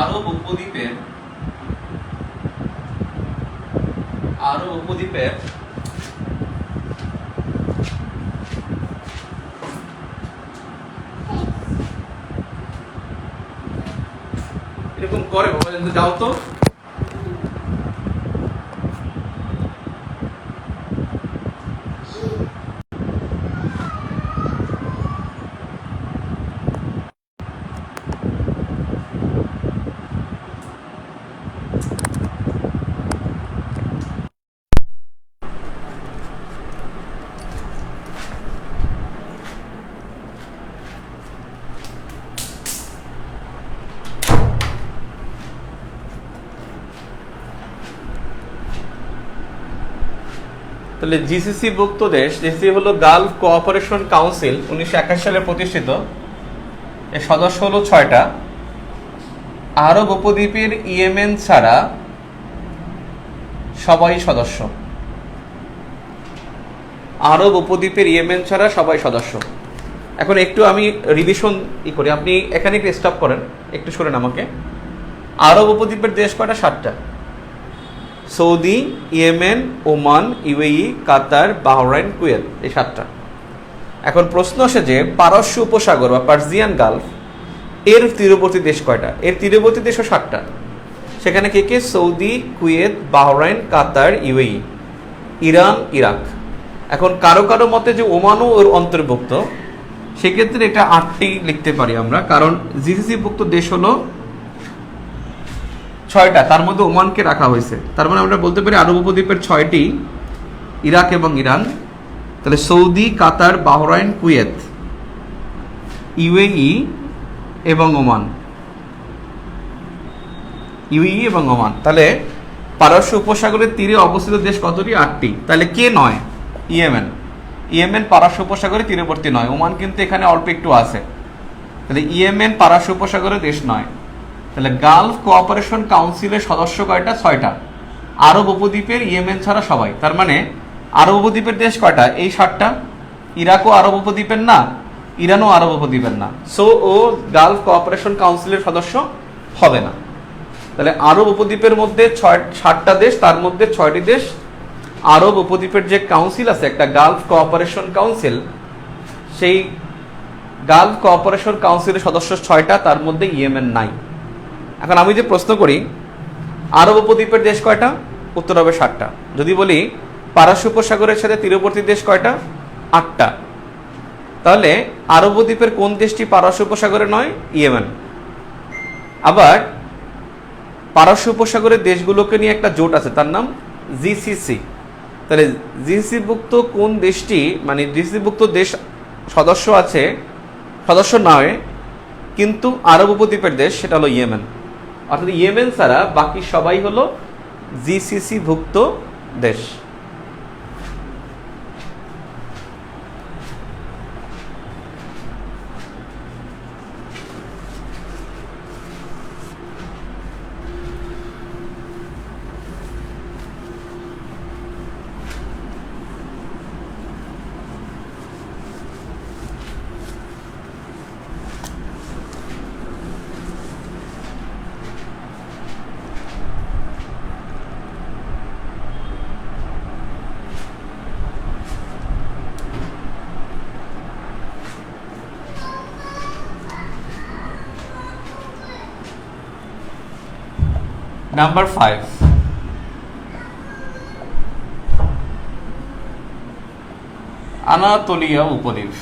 আরব উপদ্বীপের এরকম করে বাবা, যাও তো। তাহলে জিসিসি ভুক্ত দেশ, জিসিসি হলো গালফ কোঅপারেশন কাউন্সিল, 1981 সালে প্রতিষ্ঠিত। এর সদস্য হলো 6টা। আরব উপদ্বীপের ইয়েমেন ছাড়া সবাই সদস্য। আরব উপদ্বীপের ইয়েমেন ছাড়া সবাই সদস্য। এখন একটু আমি রিভিশন করি, আপনি এখানে একটু স্টপ করেন, একটু শুনেন আমাকে। আরব উপদ্বীপের দেশ কয়টা? 7টা। সৌদি, ইয়েমেন, ওমান, ইউএই, কাতার, বাহরাইন, কুয়েত, এই 7টা। এখন প্রশ্ন আসে যে পারস্য উপসাগর বা পার্সিয়ান গালফ এর তীরবর্তী দেশ কয়টা? এর তীরবর্তী দেশও 7টা। সেখানে কে? Saudi, Kuwait, Bahrain, Qatar, UAE, Iran, Iraq. এখন কারো কারো মতে যে ওমানও ওর অন্তর্ভুক্ত, সেক্ষেত্রে এটা 8টি লিখতে পারি আমরা, কারণ জিসিসি ভুক্ত দেশ হলো 6টা, তার মধ্যে ওমানকে রাখা হয়েছে। তার মানে আমরা বলতে পারি আরব উপদ্বীপের 6টি, ইরাক এবং ইরান। তাহলে সৌদি, কাতার, বাহরাইন, কুয়েত, ইউএই এবং ওমান। তাহলে পারস্য উপসাগরের তীরে অবস্থিত দেশ কতটি? 8টি। তাহলে কে নয়? ইয়েমেন পারস্য উপসাগরের তীরবর্তী নয়। ওমান কিন্তু এখানে অল্প একটু আছে। তাহলে ইয়েমেন পারস্য উপসাগরের দেশ নয়। তাহলে গালফ কোঅপারেশন কাউন্সিলের সদস্য কয়টা? 6টা। আরব উপদ্বীপের ইয়েমেন ছাড়া সবাই। তার মানে আরব উপদ্বীপের দেশ কয়টা? এই 7টা। ইরাকও আরব উপদ্বীপের না, ইরানও আরব উপদ্বীপের না, সো ও গালফ কোঅপারেশন কাউন্সিলের সদস্য হবে না। তাহলে আরব উপদ্বীপের মধ্যে 7টা দেশ, তার মধ্যে 6টি দেশ আরব উপদ্বীপের যে কাউন্সিল আছে, একটা গালফ কোঅপারেশন কাউন্সিল, সেই গালফ কোঅপারেশন কাউন্সিলের সদস্য 6টা, তার মধ্যে ইয়েমেন নাই। এখন আমি যে প্রশ্ন করি আরব উপদ্বীপের দেশ কয়টা, উত্তর হবে 7টা। যদি বলি পারস্য উপসাগরের সাথে তীরবর্তী দেশ কয়টা, 8টা। তাহলে আরব উপদ্বীপের কোন দেশটি পারস্য উপসাগরে নয়, ইয়েমেন। আবার পারস্য উপসাগরের দেশগুলোকে নিয়ে একটা জোট আছে, তার নাম জিসিসি। তাহলে জিসিসিভুক্ত কোন দেশটি, মানে জিসিসিভুক্ত দেশ সদস্য আছে, সদস্য নয় কিন্তু আরব উপদ্বীপের দেশ, সেটা হলো ইয়েমেন। অর্থাৎ ইয়েমেন ছাড়া বাকি সবাই হলো জিসিসি ভুক্ত দেশ। নাম্বার 5, আনাতোলিয়া উপদ্বীপ।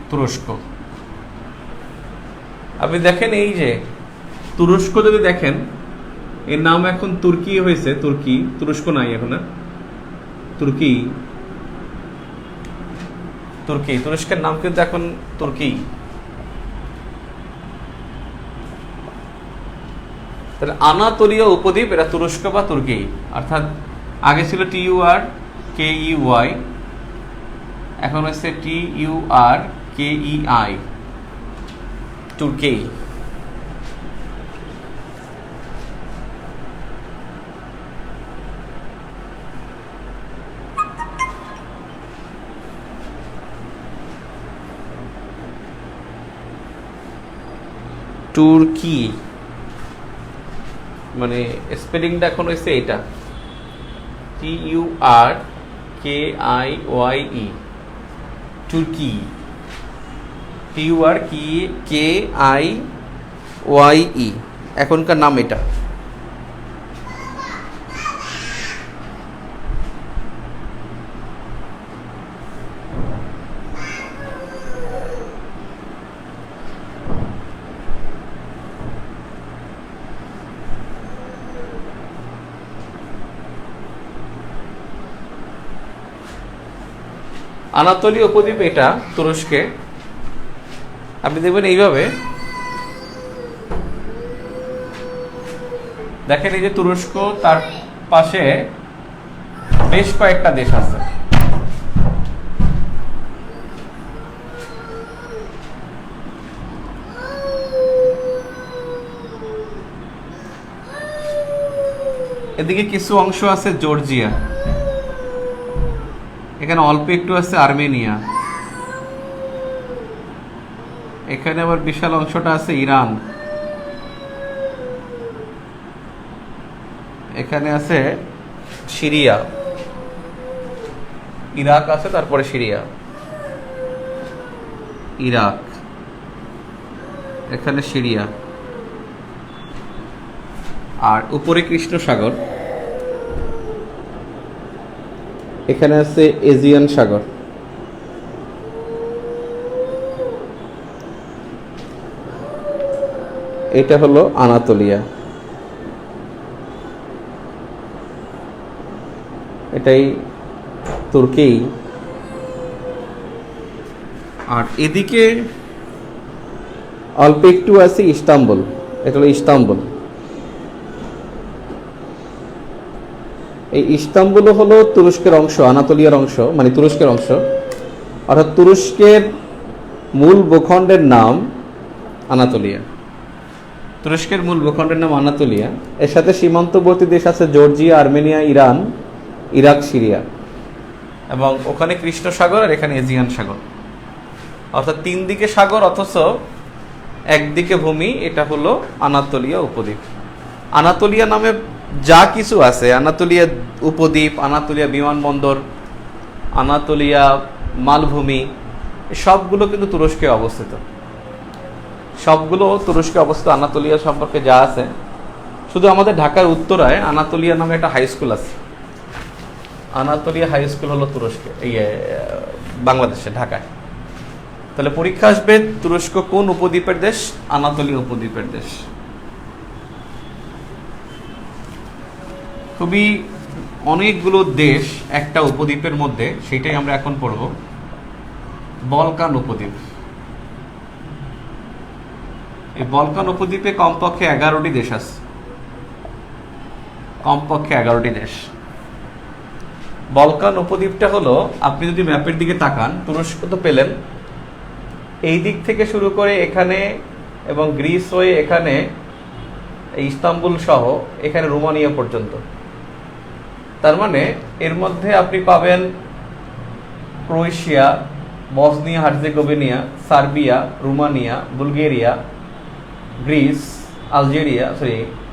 তুরস্ক। আপনি দেখেন এই যে তুরস্ক, যদি দেখেন এর নাম এখন তুর্কি হয়েছে, তুর্কি, তুরস্ক নাই এখন। তুর্কি, তুর্কি, তুরস্কের নাম কিন্তু এখন তুর্কি। তাহলে আনাতোলিয়া উপদ্বীপ এটা তুরস্ক বা তুর্কি। অর্থাৎ আগে ছিল TURKEY, এখন হচ্ছে TURKEI, তুর্কি। তুর্কি মানে স্পেলিংটা এখন হয়েছে এটা TURKIYE, তুর্কি। TURKIYE এখনকার নাম এটা। আনাতোলিয়া উপদ্বীপ এটা তুরস্কে। আপনি দেখবেন এইভাবে, দেখেন এই যে তুরস্ক, তার পাশে বেশ কয়েকটা দেশ আছে। এদিকে কিছু অংশ আছে জর্জিয়া, এখানে অল্প একটু আছে আর্মেনিয়া, এখানে আবার বিশাল অংশটা আছে ইরান, এখানে আছে সিরিয়া, ইরাক আছে, তারপরে সিরিয়া, ইরাক, এখানে সিরিয়া, আর উপরে কৃষ্ণ সাগর, এখানে আছে এজিয়ান সাগর। এটা হলো আনাতোলিয়া, এটাই তুর্কি। আর এদিকে অল্প একটু আছে ইস্তাম্বুল, এটা হলো ইস্তাম্বুল। এই ইস্তাম্বুলও হলো তুরস্কের অংশ, আনাতোলিয়ার অংশ, মানে তুরস্কের অংশ। অর্থাৎ তুরস্কের মূল ভূখণ্ডের নাম আনাতোলিয়া, তুরস্কের মূল ভূখণ্ডের নাম আনাতোলিয়া। এর সাথে সীমান্তবর্তী দেশ আছে Georgia, Armenia, Iran, Iraq, Syria, এবং ওখানে কৃষ্ণ সাগর আর এখানে এজিয়ান সাগর। অর্থাৎ 3 দিকে সাগর অথচ একদিকে ভূমি। এটা হলো আনাতোলিয়া উপদ্বীপ। আনাতোলিয়া নামে যা কিছু আছে, আনাতোলিয়া উপদ্বীপ, আনাতোলিয়া বিমানবন্দর, আনাতোলিয়া মালভূমি, সবগুলো কিন্তু তুরস্কে অবস্থিত। সবগুলো তুরস্কে অবস্থিত আনাতোলিয়া সম্পর্কে যা আছে। শুধু আমাদের ঢাকার উত্তরায় আনাতোলিয়া নামে একটা হাই স্কুল আছে। আনাতোলিয়া হাই স্কুল হলো তুরস্কে, এই বাংলাদেশে, ঢাকায়। তাহলে পরীক্ষা আসবে তুরস্ক কোন উপদ্বীপের দেশ? আনাতোলিয়া উপদ্বীপের দেশ। খুবই অনেকগুলো দেশ একটা উপদ্বীপের মধ্যে, সেটাই আমরা এখন পড়ব। বলকান উপদ্বীপ। এই বলকান উপদ্বীপে কমপক্ষে 11টি দেশ আছে, কমপক্ষে 11টি দেশ। বলকান উপদ্বীপটা হলো, আপনি যদি ম্যাপের দিকে তাকান, তুরস্ক তো পেলেন, এই দিক থেকে শুরু করে এখানে এবং গ্রিস হয়ে এখানে ইস্তাম্বুল সহ এখানে রোমানিয়া পর্যন্ত। তার মানে এর মধ্যে আপনি পাবেন Croatia, Bosnia Herzegovina, Serbia, Romania, Bulgaria, Greece,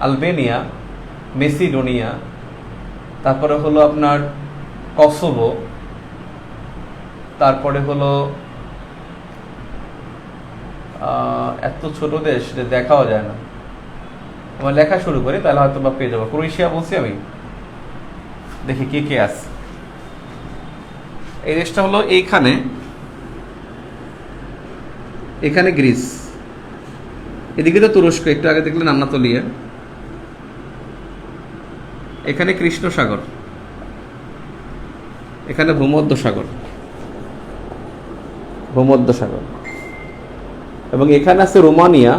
Albania, Macedonia, তারপরে হলো আপনার কসোভো, তারপরে হলো এত ছোট দেশ যে দেখাও যায় না। আমার লেখা শুরু করি তাহলে হয়তো বা পেয়ে যাবো। ক্রোয়েশিয়া বলছি আমি, দেখি কে কে আছে। এই দেশটা হলো এইখানে, এখানে গ্রিস, এদিকে তো তুরস্ক, একটু আগে দেখলেন আনাতোলিয়া, এখানে কৃষ্ণ সাগর, এখানে ভূমধ্যসাগর, ভূমধ্যসাগর, এবং এখানে আছে রোমানিয়া,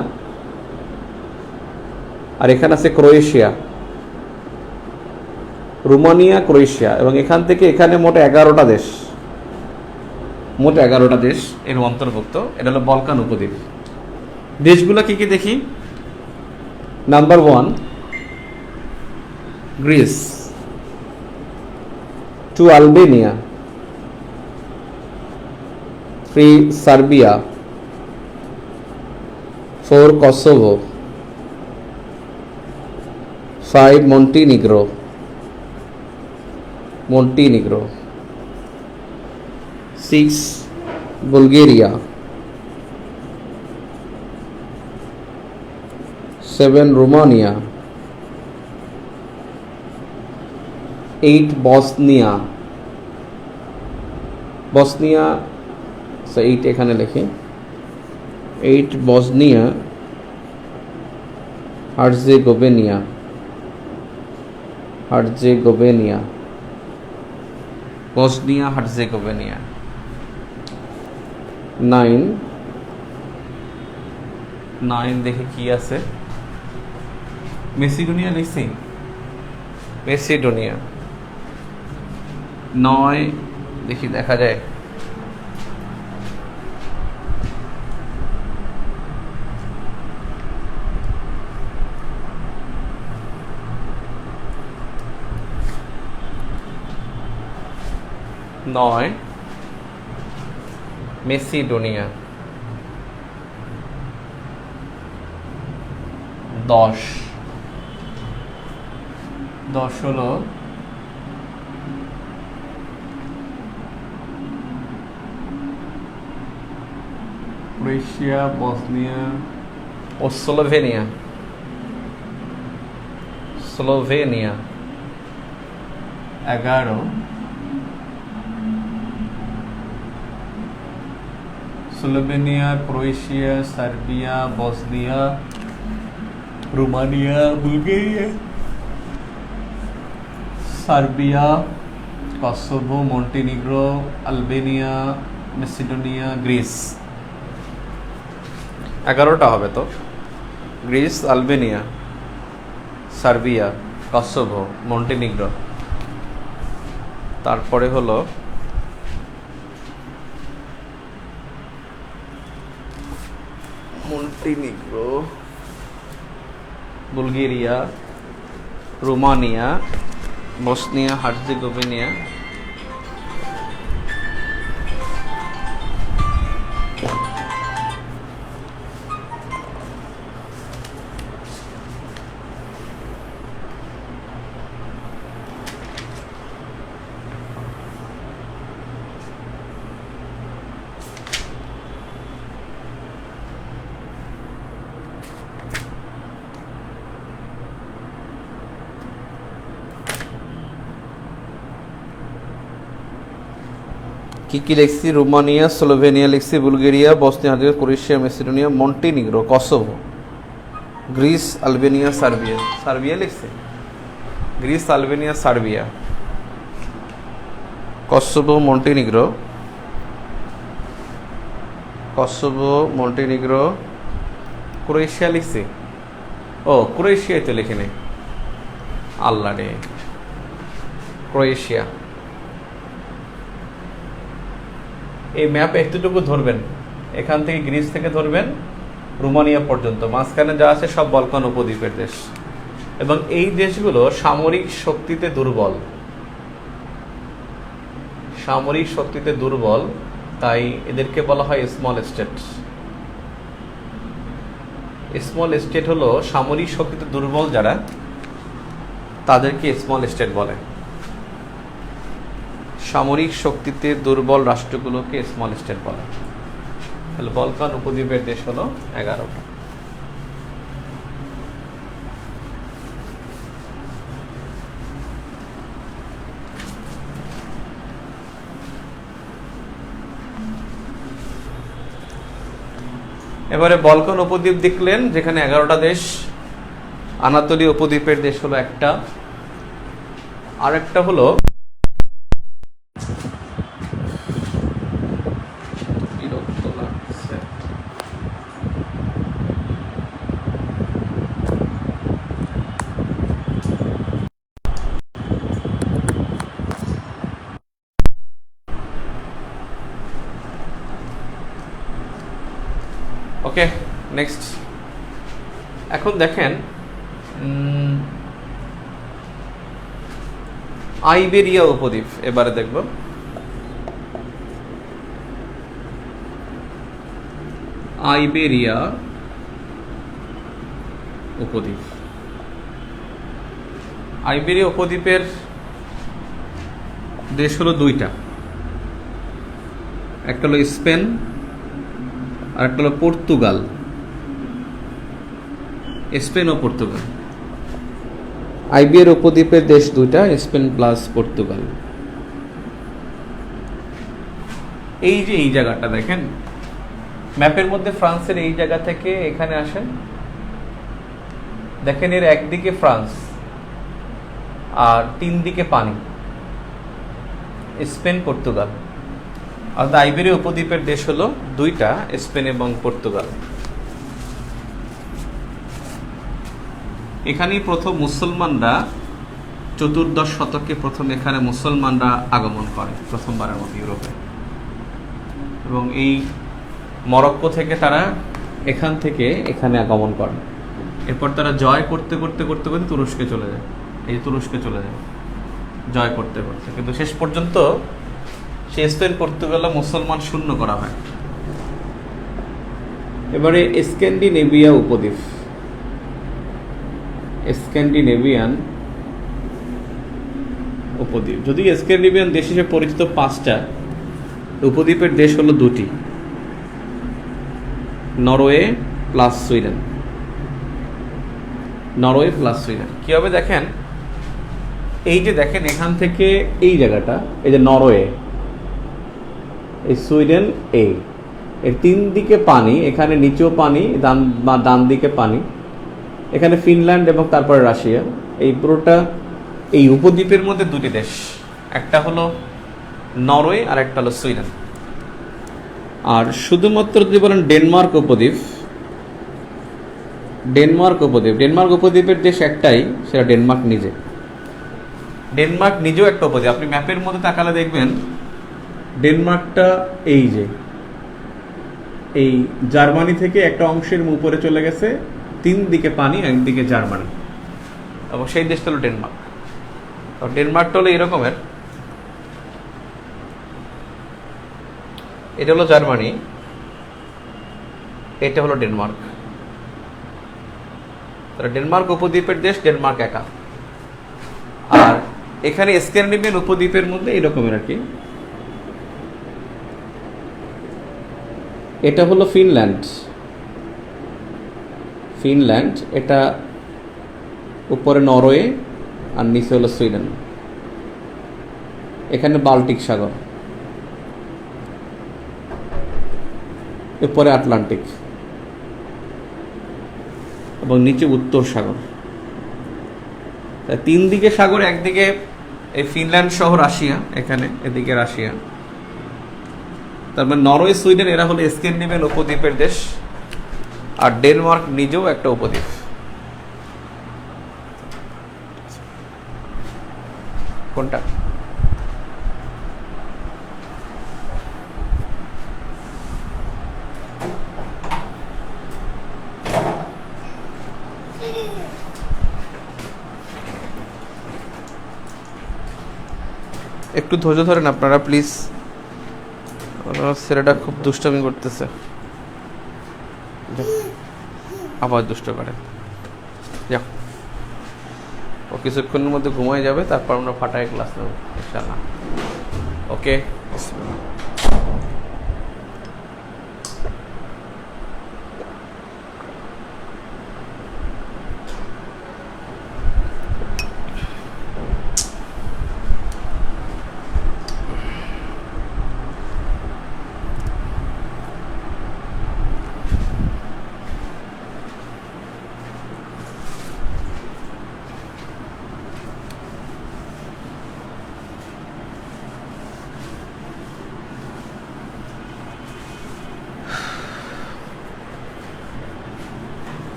আর এখানে আছে ক্রোয়েশিয়া, রোমানিয়া, ক্রোয়েশিয়া, এবং এখান থেকে এখানে মোট 11টা দেশ, মোট 11টা দেশ এর অন্তর্ভুক্ত। এটা হলো বলকান উপদ্বীপ। দেশগুলো কি কি দেখি। Number 1 Greece, 2 Albania, 3 Serbia, 4 Kosovo, 5 Montenegro, 6 Bulgaria, 7 Romania, 8 Bosnia, so 8 এখানে লিখি, 8 Bosnia Herzegovina, 9 দেখে কি আছে। মেসিডোনিয়া লিখছি, মেসিডোনিয়া 9 দেখি দেখা যায়। মেসিডোনিয়া। 10 হলো ক্রোয়েশিয়া, বসনিয়া ও Slovenia. 11 Slovenia, Croatia, Serbia, Bosnia, Romania, Bulgaria, Serbia, Kosovo, Montenegro, Albania, Macedonia, Greece. 11টা হবে তো। Greece, Albania, Serbia, Kosovo, Montenegro, তারপরে হলো Montenegro, Bulgaria, Romania, Bosnia Herzegovina, কি কি লিখছি? রোমানিয়া, স্লোভেনিয়া লিখছি, Bulgaria, Bosnia Herzegovina, Croatia, Macedonia, Montenegro, Kosovo, Greece, Albania, Serbia. Serbia লিখছে? Greece, Albania, Serbia, Kosovo, Montenegro, Kosovo, Montenegro, Croatia লিখছি? ও ক্রোয়েশিয়ায় তো লিখে নেই, আল্লাহ রে, ক্রোয়েশিয়া। এই ম্যাপে এতটুকু ধরবেন, এখান থেকে গ্রিস থেকে ধরবেন রোমানিয়া পর্যন্ত, মাঝখানে যা আছে সব বলকান উপদ্বীপের দেশ, এবং এই দেশগুলো সামরিক শক্তিতে দুর্বল, সামরিক শক্তিতে দুর্বল, তাই এদেরকে বলা হয় স্মল স্টেট। স্মল স্টেট হলো সামরিক শক্তিতে দুর্বল যারা, তাদেরকে স্মল স্টেট বলে। সামরিক শক্তিতে দুর্বল রাষ্ট্রগুলোকে স্মল স্টেট বলে। তাহলে বলকান উপদ্বীপের দেশ হলো 11টা। এবারে বলকান উপদ্বীপ দেখলেন, যেখানে 11টা দেশ। আনাতোলীয় উপদ্বীপের দেশ হলো একটা, আরেকটা হলো ওকে নেক্সট। এখন দেখেন আইবেরিয়া উপদ্বীপ, এবারে দেখব আইবেরিয়া উপদ্বীপ। আইবেরিয়া উপদ্বীপের দেশ হলো 2টা, একটা হলো স্পেন আর একটা হলো পর্তুগাল। স্পেন ও পর্তুগাল, আইবেরিয়া উপদ্বীপের দেশ 2টা, স্পেন প্লাস পর্তুগাল। এই যে এই জায়গাটা দেখেন ম্যাপের মধ্যে, ফ্রান্সের এই জায়গা থেকে এখানে আসেন, দেখেন এর একদিকে ফ্রান্স আর 3 দিকে পানি, স্পেন পর্তুগাল। আর আইবেরিয়া উপদ্বীপের দেশ হলো 2টা, স্পেন এবং পর্তুগাল। এখানেই প্রথম মুসলমানরা 14 শতকে প্রথম এখানে মুসলমানরা আগমন করে প্রথমবারের মতো ইউরোপে, এবং এই মরক্কো থেকে তারা এখান থেকে এখানে আগমন করে। এরপর তারা জয় করতে করতে করতে করতে তুরস্কে চলে যায়, এই তুরস্কে চলে যায় জয় করতে করতে, কিন্তু শেষ পর্যন্ত সে স্পেন পর্তুগাল মুসলমান শূন্য করা হয়। এবারে স্ক্যান্ডিনেভিয়া উপদ্বীপ, স্ক্যান্ডিনেভিয়ান উপদ্বীপ। যদি স্ক্যান্ডিনেভিয়ান দেশ হিসেবে পরিচিত 5টা, উপদ্বীপের দেশ হলো 2টি, Norway plus Sweden. Norway plus Sweden কি হবে দেখেন, এই যে দেখেন এখান থেকে এই জায়গাটা, এই যে নরওয়ে, এই সুইডেন, এর 3 দিকে পানি, এখানে নিচেও পানি, ডান দিকে পানি, এখানে ফিনল্যান্ড এবং তারপরে রাশিয়া। এই পুরোটা এই উপদ্বীপের মধ্যে 2টি দেশ, একটা হলো নরওয়ে আর একটা হলো সুইডেন। আর শুধুমাত্র যদি বলেন ডেনমার্ক উপদ্বীপ, ডেনমার্ক উপদ্বীপের দেশ একটাই, সেটা ডেনমার্ক নিজে। ডেনমার্ক নিজেও একটা উপদ্বীপ। আপনি ম্যাপের মধ্যে তাকালে দেখবেন ডেনমার্কটা এই যে এই জার্মানি থেকে একটা অংশের উপরে চলে গেছে, 3 দিকে পানি, একদিকে জার্মানি, এবং সেই দেশটা হলো ডেনমার্ক। ডেনমার্কটা হলো এরকমের, এটা হলো জার্মানি, এটা হলো ডেনমার্ক। ডেনমার্ক উপদ্বীপের দেশ, ডেনমার্ক একা। আর এখানে স্ক্যান্ডিনেভিয়ান উপদ্বীপের মধ্যে এরকমের আর কি, এটা হলো ফিনল্যান্ড, এটা উপরে নরওয়ে আর নিচে হলো সুইডেন। এখানে বাল্টিক সাগর, এরপরে আটলান্টিক এবং নিচে উত্তর সাগর। তিন দিকে সাগর, একদিকে এই ফিনল্যান্ড সহ রাশিয়া, এখানে এদিকে রাশিয়া, তারপর নরওয়ে সুইডেন এরা হলো স্ক্যান্ডিনেভিয়ান উপদ্বীপের দেশ, আর ডেনমার্ক নিজেও একটা উপদ্বীপ। কোনটা? একটু ধৈর্য ধরেন আপনারা প্লিজ, ছেলেটা খুব দুষ্টামি করতেছে, আবার দুষ্ট করে। যাও, ও কিছুক্ষণের মধ্যে ঘুমায় যাবে, তারপর আমরা ফাটায় ক্লাস নেব ইনশাআল্লাহ। ওকে,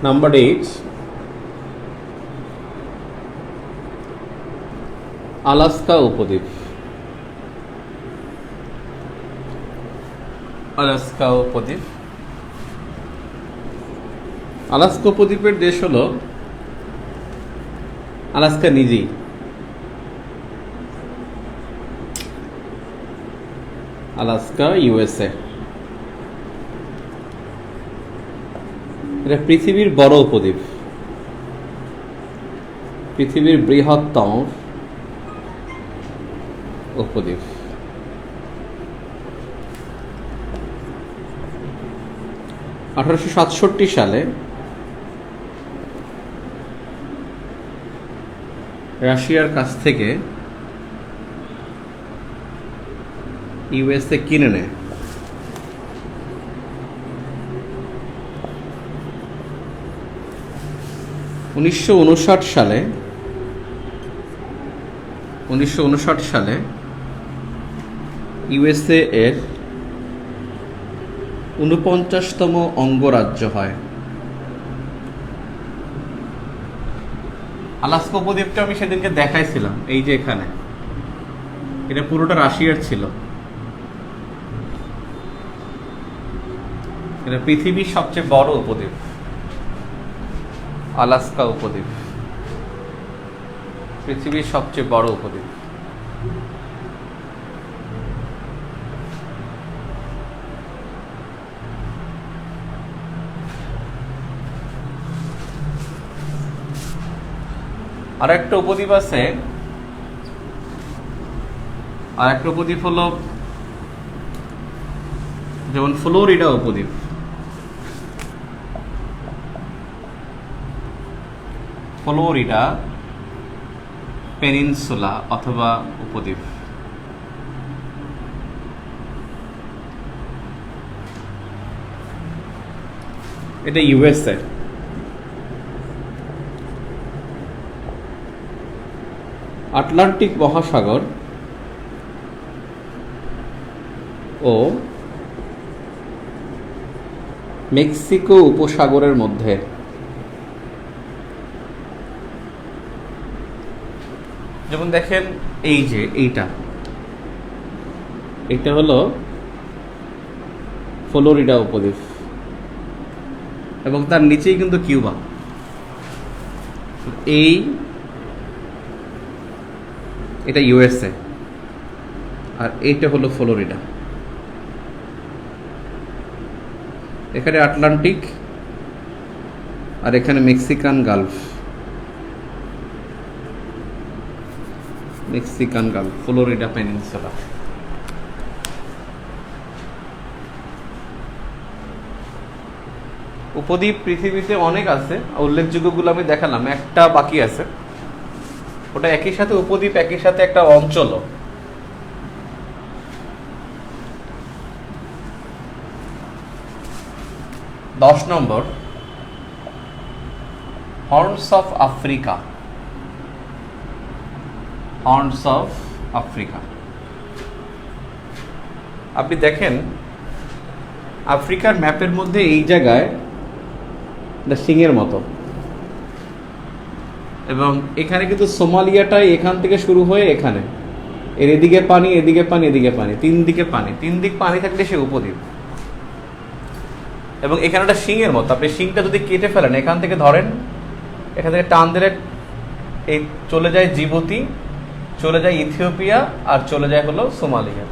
নাম্বার 8, আলাস্কা উপদ্বীপ। আলাস্কা উপদ্বীপ, আলাস্কা উপদ্বীপের দেশ হলো আলাস্কা নিজেই। Alaska USA. এটা পৃথিবীর বড় উপদ্বীপ, পৃথিবীর বৃহত্তম উপদ্বীপ। (1867) সালে রাশিয়ার কাছ থেকে ইউএসএ কিনে নেয়। 1959 সালে ইউএসএ এর 49তম অঙ্গরাজ্য হয়। আলাস্কা উপদ্বীপটা আমি সেদিনকে দেখাইছিলাম, এই যে এখানে, এটা পুরোটা রাশিয়ার ছিল। এটা পৃথিবীর সবচেয়ে বড় উপদ্বীপ, আলাস্কা উপদ্বীপ, পৃথিবীর সবচেয়ে বড় উপদ্বীপ। আর একটা উপদ্বীপ আছে, আর একটা উপদ্বীপ হলো যেমন ফ্লোরিডা উপদ্বীপ। ফ্লোরিডা পেনিনসুলা অথবা উপদ্বীপ। এটা ইউএসএ। আটলান্টিক মহাসাগর ও মেক্সিকো উপসাগরের মধ্যে। যেমন দেখেন এই যে এইটা হলো ফ্লোরিডা উপদ্বীপ এবং তার নিচেই কিন্তু কিউবা। এটা ইউএসএ আর এইটা হলো ফ্লোরিডা। এখানে আটলান্টিক আর এখানে মেক্সিকান গালফ, ফ্লোরিডা পেনিনসুলা। উপদ্বীপ পৃথিবীতে অনেক আছে, উল্লেখযোগ্যগুলো আমি দেখালাম, একটা বাকি আছে। ওটা একই সাথে উপদ্বীপ, একই সাথে একটা অঞ্চলও। দশ নম্বর, horns of Africa. Horns of Africa, আপনি দেখেন আফ্রিকার ম্যাপের মধ্যে এই জায়গায় সিংয়ের মতো, এবং এখানে কিন্তু সোমালিয়াটাই এখান থেকে শুরু হয়ে এখানে, এর এদিকে পানি, এদিকে পানি, এদিকে পানি, তিন দিকে পানি, তিন দিক পানি থাকলে সে উপদ্বীপ। এবং এখানে একটা শিংয়ের মতো, আপনি শিংটা যদি কেটে ফেলেন, এখান থেকে ধরেন, এখান থেকে টান দিলে এই চলে যায় জিবুতি, চলে যায় ইথিওপিয়া, আর চলে যায় হলো সোমালিয়া।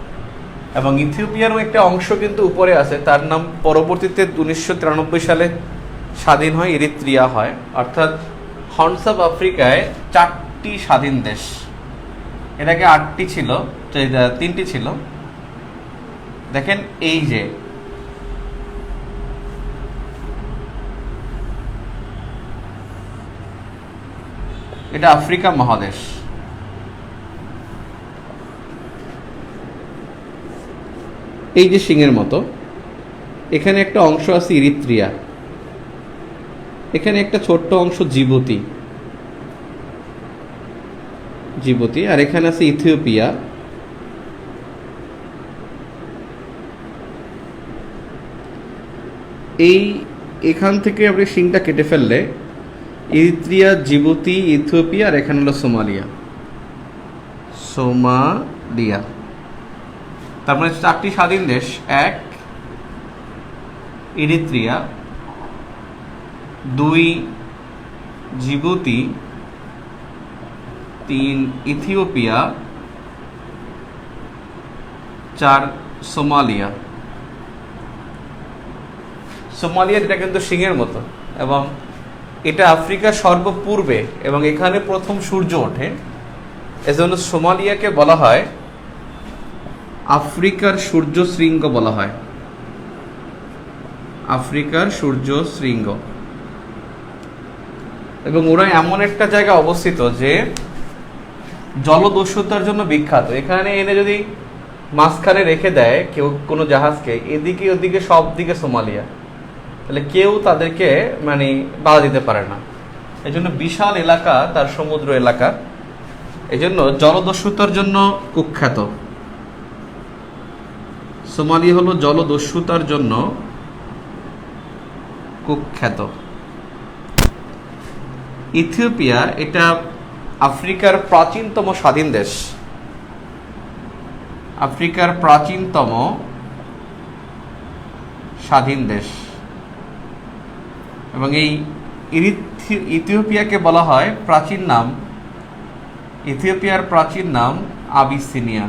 এবং ইথিওপিয়ারও একটা অংশ কিন্তু উপরে আছে, তার নাম পরবর্তীতে 1993 সালে স্বাধীন হয়, এরিত্রিয়া হয়। অর্থাৎ হর্নস অফ আফ্রিকায় 4টি স্বাধীন দেশ, এর আগে 8টি ছিল, 3টি ছিল। দেখেন এই যে এটা আফ্রিকা মহাদেশ, এই যে সিংহের মতো, এখানে একটা অংশ আছে ইরিত্রিয়া, এখানে একটা ছোট্ট অংশ জিবুতি, জিবুতি, আর এখানে আছে ইথিওপিয়া। এখান থেকে আপনি সিংটা কেটে ফেললে ইরিত্রিয়া, জিবুতি, ইথিওপিয়া, আর এখানে হলো সোমালিয়া। সোমালিয়া, তার মানে 4টি স্বাধীন দেশ। 1 Eritrea, 2 Djibouti, 3 Ethiopia, 4 Somalia. Somalia এটা কিন্তু সিংহের মতো, এবং এটা আফ্রিকার সর্বপূর্বে, এবং এখানে প্রথম সূর্য ওঠে। এজন্য সোমালিয়াকে বলা হয় আফ্রিকার সূর্য শৃঙ্গ বলা হয়, আফ্রিকার সূর্য শৃঙ্গ। এবং ওরা এমন একটা জায়গা অবস্থিত যে জলদস্যুতার জন্য বিখ্যাত। এখানে এনে যদি মাঝখানে রেখে দেয় কেউ কোনো জাহাজকে, এদিকে ওদিকে সব দিকে সোমালিয়া, তাহলে কেউ তাদেরকে মানে বাধা দিতে পারে না। এই জন্য বিশাল এলাকা, তার সমুদ্র এলাকা, এই জন্য জলদস্যুতার জন্য কুখ্যাত। সোমালিয়া হলো জলদস্যুতার জন্য কুখ্যাত। ইথিওপিয়া এটা আফ্রিকার প্রাচীনতম স্বাধীন দেশ, আফ্রিকার প্রাচীনতম স্বাধীন দেশ। এবং এই ইথিওপিয়াকে বলা হয় প্রাচীন নাম, ইথিওপিয়ার প্রাচীন নাম আবিসিনিয়া।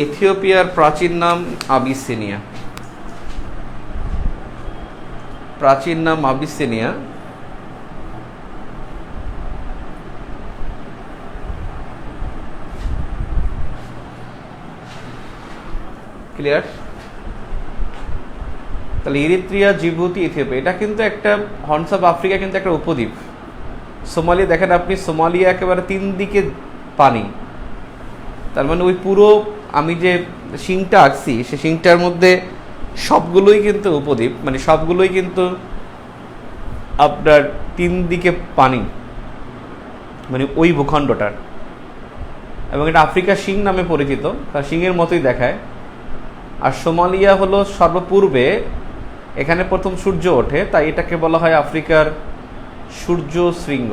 ইথিওপিয়ার প্রাচীন নাম আবিসিনিয়া, প্রাচীন নাম আবিসিনিয়া। ক্লিয়ার? তাহলে ইরিত্রিয়া, জিবুতি, ইথিওপিয়া, এটা কিন্তু একটা হর্নস অফ আফ্রিকা কিন্তু একটা উপদ্বীপ। সোমালিয়া দেখেন আপনি, সোমালিয়া একেবারে 3 দিকে পানি, তার মানে ওই পুরো আমি যে শিংটা আঁকছি সে শিংটার মধ্যে সবগুলোই কিন্তু উপদ্বীপ, মানে সবগুলোই কিন্তু আপনার 3 দিকে পানি, মানে ওই ভূখণ্ডটার। এবং এটা আফ্রিকা শিং নামে পরিচিত, তার শিংয়ের মতোই দেখায়। আর সোমালিয়া হলো সর্বপূর্বে, এখানে প্রথম সূর্য ওঠে, তাই এটাকে বলা হয় আফ্রিকার সূর্য শৃঙ্গ।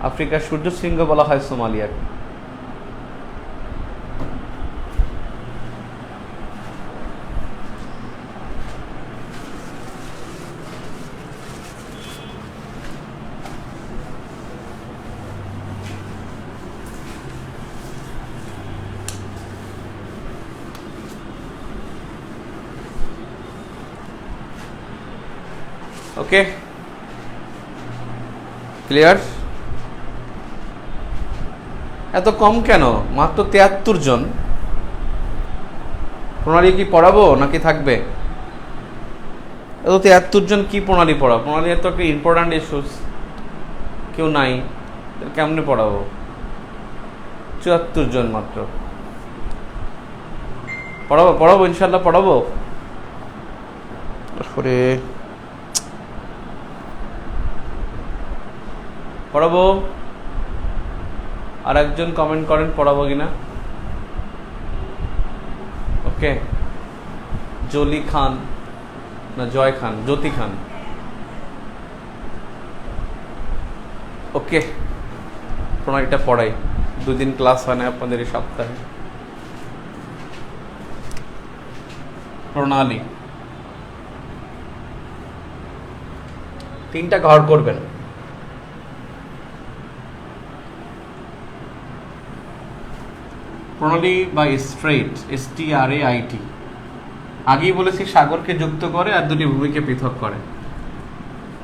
আফ্রিকার সূর্য শৃঙ্গ বলা হয় সোমালিয়াকে। ওকে, ক্লিয়ার? এত কম কেন? মাত্র 73 জন। প্রণালী কি পড়াবো নাকি থাকবে? এত 73 জন কি প্রণালী পড়াবো? প্রণালী এত একটা ইম্পর্ট্যান্ট ইস্যুস, কেউ নাই, কেমনে পড়াবো? 74 জন মাত্র। পড়াবো ইনশাল্লাহ পড়াবো। পড়াবো। আর একজন কমেন্ট করেন পড়াবো কিনা। ওকে, জলি খান না জয় খান, জ্যোতি খান। ওকে, প্রণালীটা পড়াই। 2 দিন ক্লাস হয় না আপনাদের এই সপ্তাহে। প্রণালী 3টা ঘর করবেন। প্রণালী বা স্ট্রেইট, STRAIT। আগেই বলেছি সাগরকে যুক্ত করে আর 2টি ভূমিকে পৃথক করে।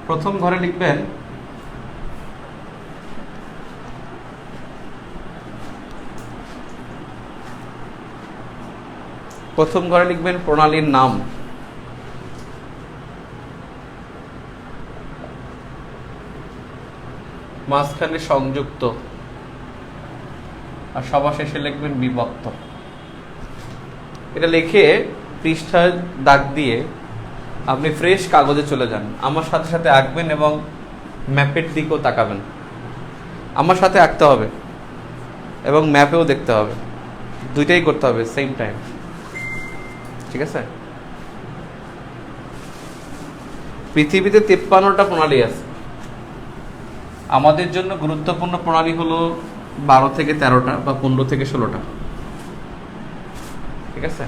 প্রথম ঘরে লিখবেন প্রণালীর নাম। মাঝখানে সংযুক্ত আর সবার শেষে লিখবেন বিভক্ত। এটা লিখে পৃষ্ঠায় দাগ দিয়ে আপনি ফ্রেশ কাগজে চলে যান। আমার সাথে সাথে আঁকবেন এবং ম্যাপের দিকেও তাকাবেন। আমার সাথে আঁকতে হবে এবং ম্যাপেও দেখতে হবে, 2টাই করতে হবে সেম টাইম। ঠিক আছে? পৃথিবীতে 53টা প্রণালী আছে। আমাদের জন্য গুরুত্বপূর্ণ প্রণালী হলো 12 থেকে 13টা বা 15 থেকে 16টা। ঠিক আছে?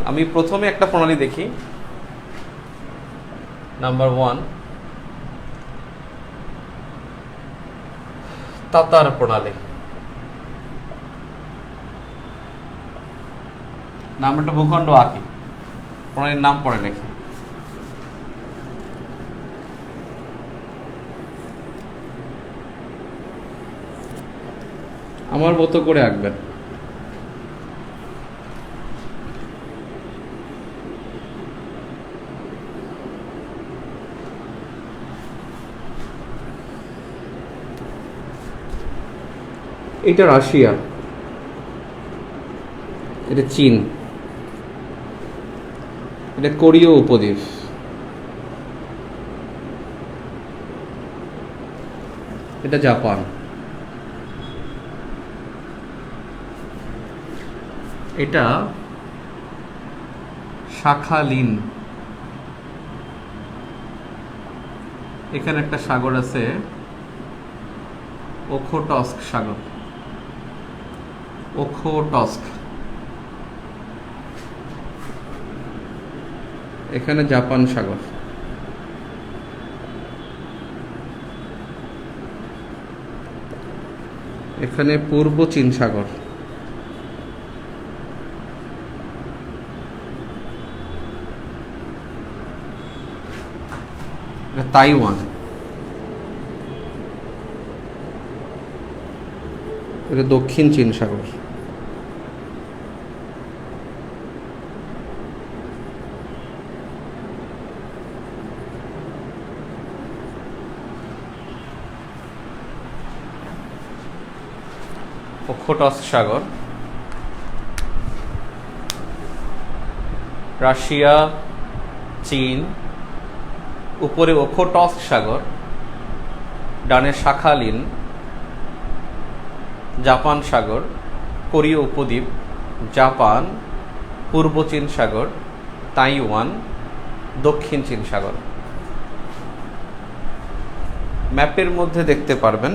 আমি প্রথমে একটা প্রণালী দেখি। নাম্বার 1, তাতার প্রণালী। নাম্বারটা ভূখণ্ড আঁকি, প্রণালীর নাম পরে লিখি। আমার মতো করে আঁকবেন। এটা রাশিয়া, এটা চীন, এটা কোরীয় উপদ্বীপ, এটা জাপান, এটা শাখালিন। এখানে একটা সাগর আছে, ওখোটস্ক সাগর, ওখোটস্ক। এখানে জাপান সাগর। এখানে পূর্ব চীন সাগর। তাইওয়ান। এটা দক্ষিণ চীন সাগর। ওখোটস্ক সাগর, রাশিয়া, চীন, উপরে ওখোটস্ক সাগর, ডানে শাখালিন, জাপান সাগর, কোরীয় উপদ্বীপ, জাপান, পূর্ব চীন সাগর, তাইওয়ান, দক্ষিণ চীন সাগর। ম্যাপের মধ্যে দেখতে পারবেন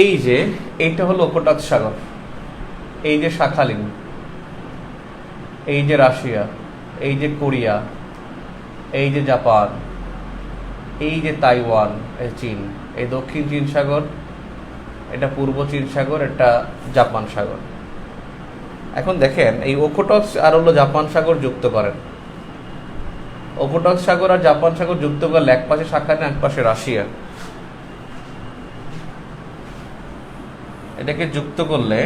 এই যে এইটা হলো ওখোটস্ক সাগর, এই যে শাখালিন, এই যে রাশিয়া, এই যে কোরিয়া, এই যে জাপান, এই যে তাইওয়ান, এই চীন, এই দক্ষিণ চীন সাগর, এটা পূর্ব চীন সাগর, এটা জাপান সাগর। এখন দেখেন এই ওখোটস্ক আর হলো জাপান সাগর যুক্ত করেন। ওখোটস্ক সাগর আর জাপান সাগর যুক্ত করলে এক পাশে শাখালিন, এক পাশে রাশিয়া। এটাকে যুক্ত করলে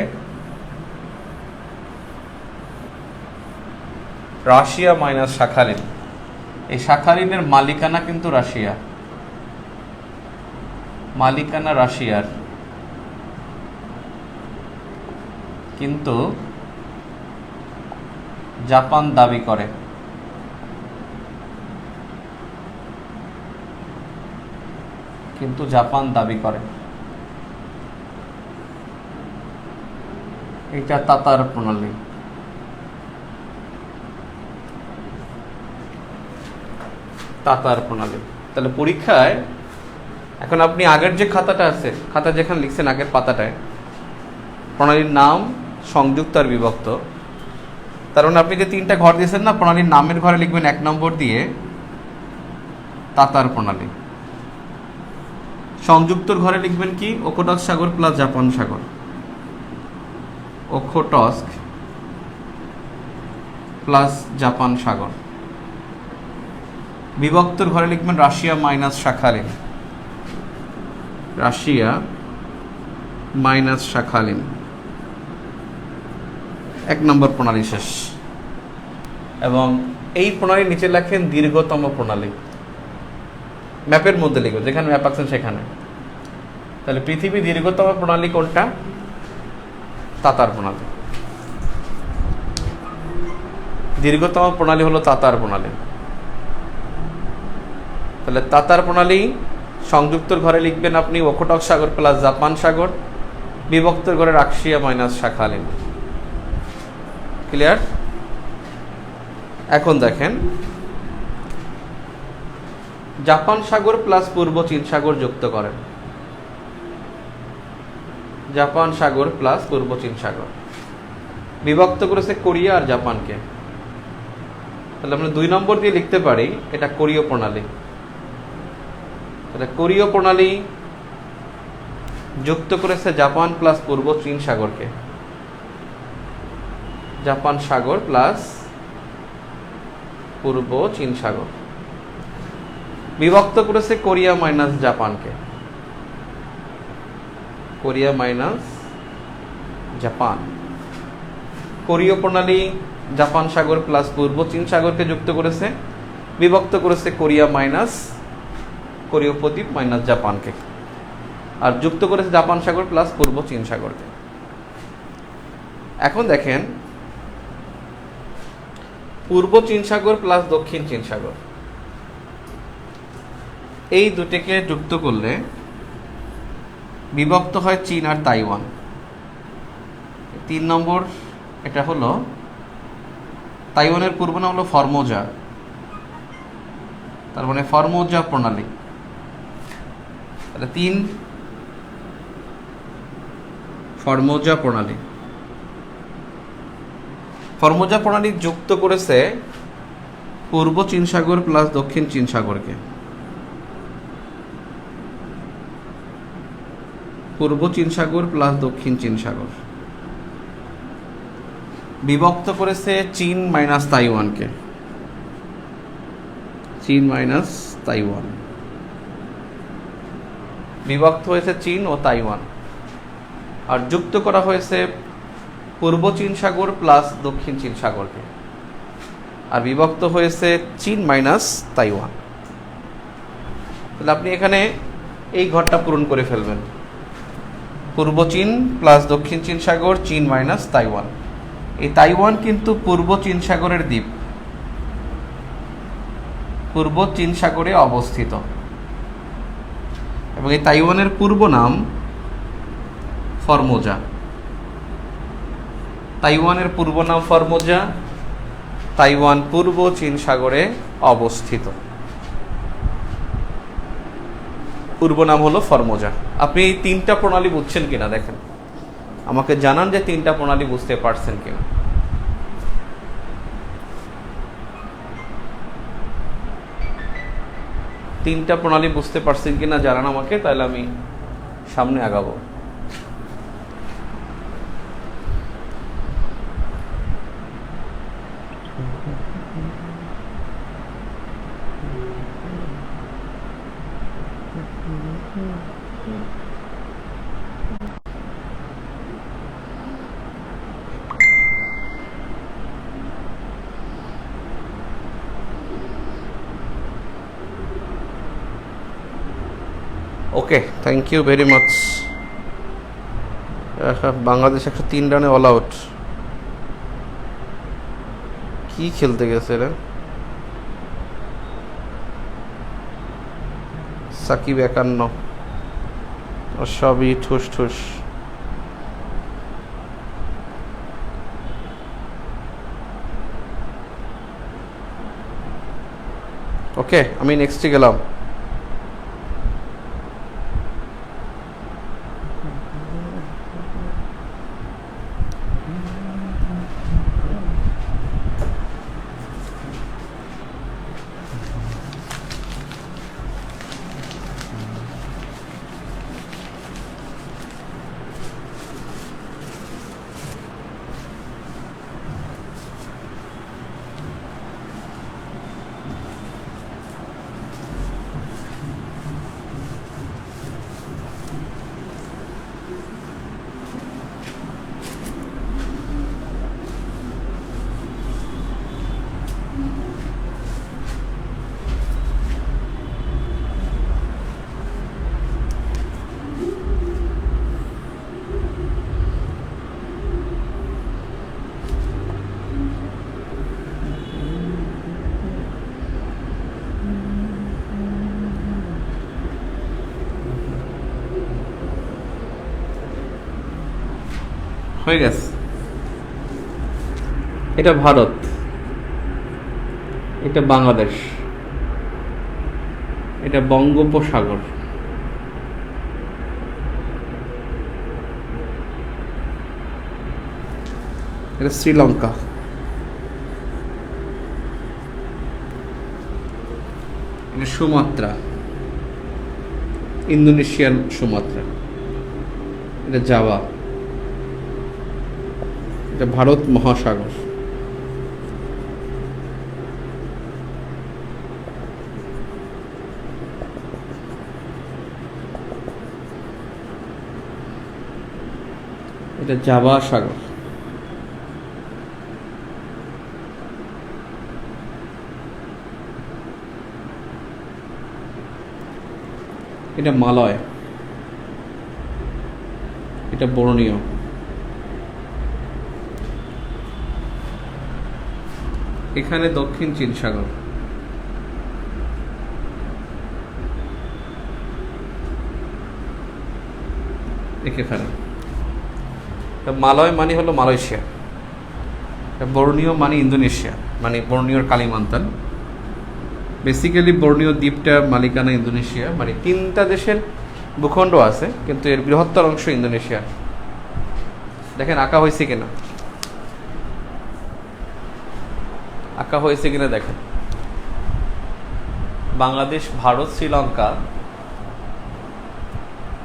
রাশিয়া মাইনাস শাখালিন, এই শাখালিনের মালিকানা কিন্তু রাশিয়া, মালিকানা রাশিয়ার, কিন্তু জাপান দাবি করে। কিন্তু জাপান দাবি করে। এটা তাতার প্রণালী। তাতার প্রণালী। তাহলে পরীক্ষায় এখন আপনি আগের যে খাতাটা আছে, খাতা যেখানে লিখছেন আগের পাতাটায় প্রণালীর নাম, সংযুক্ত আর বিভক্ত, তার মানে আপনি যে 3টা ঘর দিয়েছেন না, প্রণালীর নামের ঘরে লিখবেন 1 নম্বর দিয়ে তাতার প্রণালী। সংযুক্তর ঘরে লিখবেন কি? ওখোটস্ক সাগর প্লাস জাপান সাগর, ওখোটস্ক প্লাস জাপান সাগর। বিভক্তর ঘরে লিখবেন Russia minus Sakhalin, Russia minus Sakhalin. 1 নম্বর প্রণালী শেষ। এবং এই প্রণালীর নিচে লেখেন দীর্ঘতম প্রণালী, ম্যাপের মধ্যে লিখবেন, যেখানে ম্যাপ আঁকছেন সেখানে। তাহলে পৃথিবীর দীর্ঘতম প্রণালী কোনটা? তাতার প্রণালী। দীর্ঘতম প্রণালী হলো তাতার প্রণালী। তাহলে তাতার প্রণালী সংযুক্তর ঘরে লিখবেন আপনি ওখোটস্ক সাগর প্লাস জাপান সাগর, বিভক্তর ঘরে রাশিয়া মাইনাস শাখালিন। ক্লিয়ার? এখন দেখেন, জাপান সাগর প্লাস পূর্ব চীন সাগর যুক্ত করেন। জাপান সাগর প্লাস পূর্ব চীন সাগর বিভক্ত করেছে কোরিয়া আর জাপানকে। তাহলে আমরা 2 নম্বর দিয়ে লিখতে পারি এটা কোরীয় প্রণালী। তাহলে কোরীয় প্রণালী যুক্ত করেছে জাপান প্লাস পূর্ব চীন সাগরকে, জাপান সাগর প্লাস পূর্ব চীন সাগর। বিভক্ত করেছে কোরিয়া মাইনাস জাপানকে, কোরিয়া মাইনাস জাপান। কোরীয় প্রণালী জাপান সাগর প্লাস পূর্ব চীন সাগরকে যুক্ত করেছে, বিভক্ত করেছে কোরিয়া মাইনাস কোরীয় উপদ্বীপ মাইনাস জাপানকে, আর যুক্ত করেছে জাপান সাগর প্লাস পূর্ব চীন সাগরকে। এখন দেখেন, পূর্ব চীন সাগর প্লাস দক্ষিণ চীন সাগর, এই দুটিকে যুক্ত করলে বিভক্ত হয় চীন আর তাইওয়ান। 3 নম্বর এটা হলো তাইওয়ানের পূর্ব নাম হলো ফরমোজা, তার মানে ফরমোজা প্রণালী। তাহলে 3 ফরমোজা প্রণালী। ফরমোজা প্রণালী যুক্ত করেছে পূর্ব চীন সাগর প্লাস দক্ষিণ চীন সাগরকে, পূর্ব চীন সাগর প্লাস দক্ষিণ চীন সাগর। বিভক্ত করেছে চীন মাইনাস তাইওয়ানকে, চীন মাইনাস তাইওয়ান। বিভক্ত হয়েছে চীন ও তাইওয়ান, আর যুক্ত করা হয়েছে পূর্ব চীন সাগর প্লাস দক্ষিণ চীন সাগরকে, আর বিভক্ত হয়েছে চীন মাইনাস তাইওয়ান। তাহলে আপনি এখানে এই ঘরটা পূরণ করে ফেলবেন, পূর্ব চীন প্লাস দক্ষিণ চীন সাগর, চীন মাইনাস তাইওয়ান। এই তাইওয়ান কিন্তু পূর্ব চীন সাগরের দ্বীপ, পূর্ব চীন সাগরে অবস্থিত, এবং এই তাইওয়ানের পূর্ব নাম ফরমোজা। তাইওয়ানের পূর্ব নাম ফরমোজা, তাইওয়ান পূর্ব চীন সাগরে অবস্থিত, পূর্ব নাম হলো ফরমোজা। আপনি এই 3টা প্রণালী বুঝছেন কিনা দেখেন, আমাকে জানান যে 3টা প্রণালী বুঝতে পারছেন কিনা। তিনটা প্রণালী বুঝতে পারছেন কিনা জানান আমাকে, তাহলে আমি সামনে আগাবো। Okay, thank you very much. Bangladesh 103 রানে অল আউট। কি খেলতে গেছে রে? সাকিব 51, আর সবই ঠুস ঠুস। ওকে, আমি নেক্সটে গেলাম। হয়ে গেছে। এটা ভারত, এটা বাংলাদেশ, এটা বঙ্গোপসাগর, এটা শ্রীলঙ্কা, এটা সুমাত্রা, ইন্দোনেশিয়ান সুমাত্রা, এটা জাভা, এটা ভারত মহাসাগর, এটা জাভা সাগর, এটা মালয়, এটা বর্ণীয়, এখানে দক্ষিণ চীন সাগর, এখানে মালয় মানে হলো মালয়েশিয়া, বর্ণীয় মানে ইন্দোনেশিয়া, মানে বর্ণীয়র কালিমান্তান। বেসিক্যালি বর্ণীয় দ্বীপটা মালিকানা ইন্দোনেশিয়া, মানে 3টা দেশের ভূখণ্ড আছে, কিন্তু এর বৃহত্তর অংশ ইন্দোনেশিয়া। দেখেন আঁকা হয়েছে কিনা, আঁকা হয়েছে কিনা দেখেন। বাংলাদেশ, ভারত, শ্রীলঙ্কা,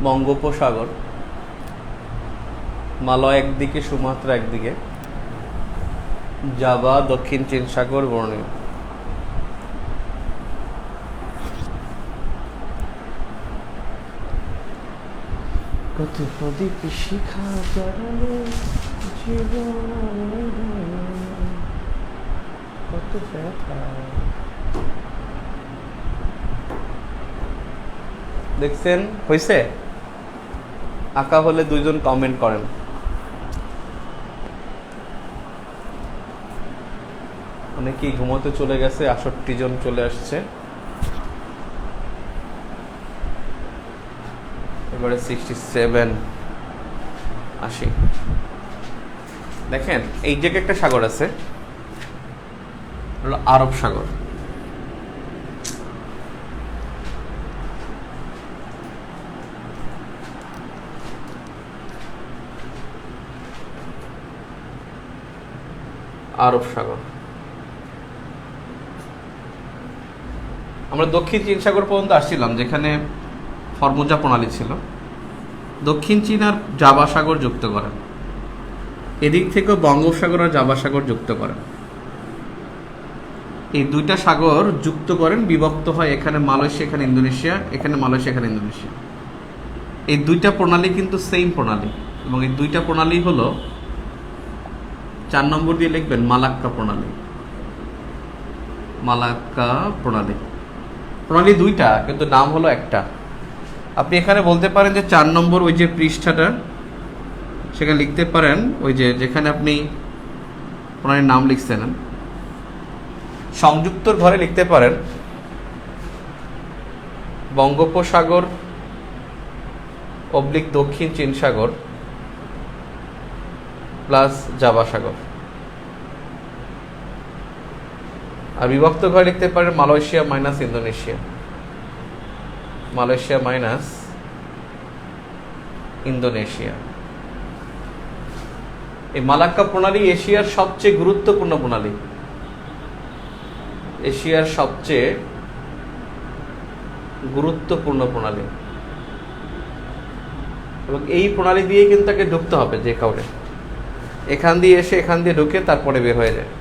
বঙ্গোপসাগর, মালয় একদিকে, সুমাত্রা একদিকে, জাভা, দক্ষিণ চীন সাগর, বর্ণীয়। কত প্রদীপ শিখা জ্বালালো জীবন, কত ব্যথা। দেখছেন হয়েছে? আঁকা হলে 2জন কমেন্ট করেন। অনেকেই ঘুমোতে চলে গেছে, 68 জন চলে আসছে। এবারে 67, 80। দেখেন এই জায়গায় একটা সাগর আছে, হলো আরব সাগর। আরব সাগর। আমরা দক্ষিণ চীন সাগর পর্যন্ত আসছিলাম, যেখানে ফরমুজা প্রণালী ছিল। দক্ষিণ চীন আর জাভা সাগর যুক্ত করেন, এদিক থেকেও বঙ্গোপসাগর আর জাভা সাগর যুক্ত করেন। এই 2টা সাগর যুক্ত করেন, বিভক্ত হয় এখানে মালয়েশিয়া, এখানে ইন্দোনেশিয়া, এখানে মালয়েশিয়া, এখানে ইন্দোনেশিয়া। এই 2টা প্রণালী কিন্তু সেম প্রণালী, এবং এই 2টা প্রণালী হলো 4 নম্বর দিয়ে লিখবেন মালাক্কা প্রণালী। মালাক্কা প্রণালী, প্রণালী 2টা কিন্তু নাম হলো একটা। আপনি এখানে বলতে পারেন যে 4 নম্বর ওই যে পৃষ্ঠাটা, সেখানে লিখতে পারেন ওই যে যেখানে আপনি ওনার নাম লিখছেন, সংযুক্তর ঘরে লিখতে পারেন বঙ্গোপসাগর অবলিক দক্ষিণ চীন সাগর প্লাস জাভা সাগর। আর বিভক্ত ঘরে লিখতে পারেন Malaysia minus Indonesia, Malaysia minus Indonesia. এই মালাক্কা প্রণালী এশিয়ার সবচেয়ে গুরুত্বপূর্ণ প্রণালী, এশিয়ার সবচেয়ে গুরুত্বপূর্ণ প্রণালী, এবং এই প্রণালী দিয়ে কিন্তু তাকে ঢুকতে হবে যে কাউরে। এখান দিয়ে এসে এখান দিয়ে ঢুকে তারপরে বের হয়ে যায়।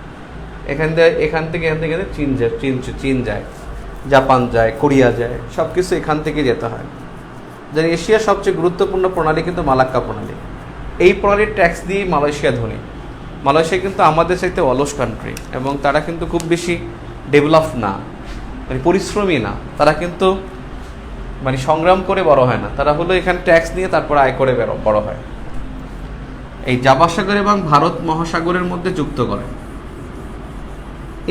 এখান থেকে চীন যায়, জাপান যায়, কোরিয়া যায়, সব কিছু এখান থেকে যেতে হয়। যেন এশিয়ার সবচেয়ে গুরুত্বপূর্ণ প্রণালী কিন্তু মালাক্কা প্রণালী। এই প্রণালীর ট্যাক্স দিয়ে মালয়েশিয়া ধনী। মালয়েশিয়া কিন্তু আমাদের চাইতে অলস কান্ট্রি, এবং তারা কিন্তু খুব বেশি ডেভেলপ না, মানে পরিশ্রমী না। তারা কিন্তু মানে সংগ্রাম করে বড় হয় না, তারা হলো এখানে ট্যাক্স নিয়ে তারপর আয় করে বড় হয়। এই জাভা সাগর এবং ভারত মহাসাগরের মধ্যে যুক্ত করে,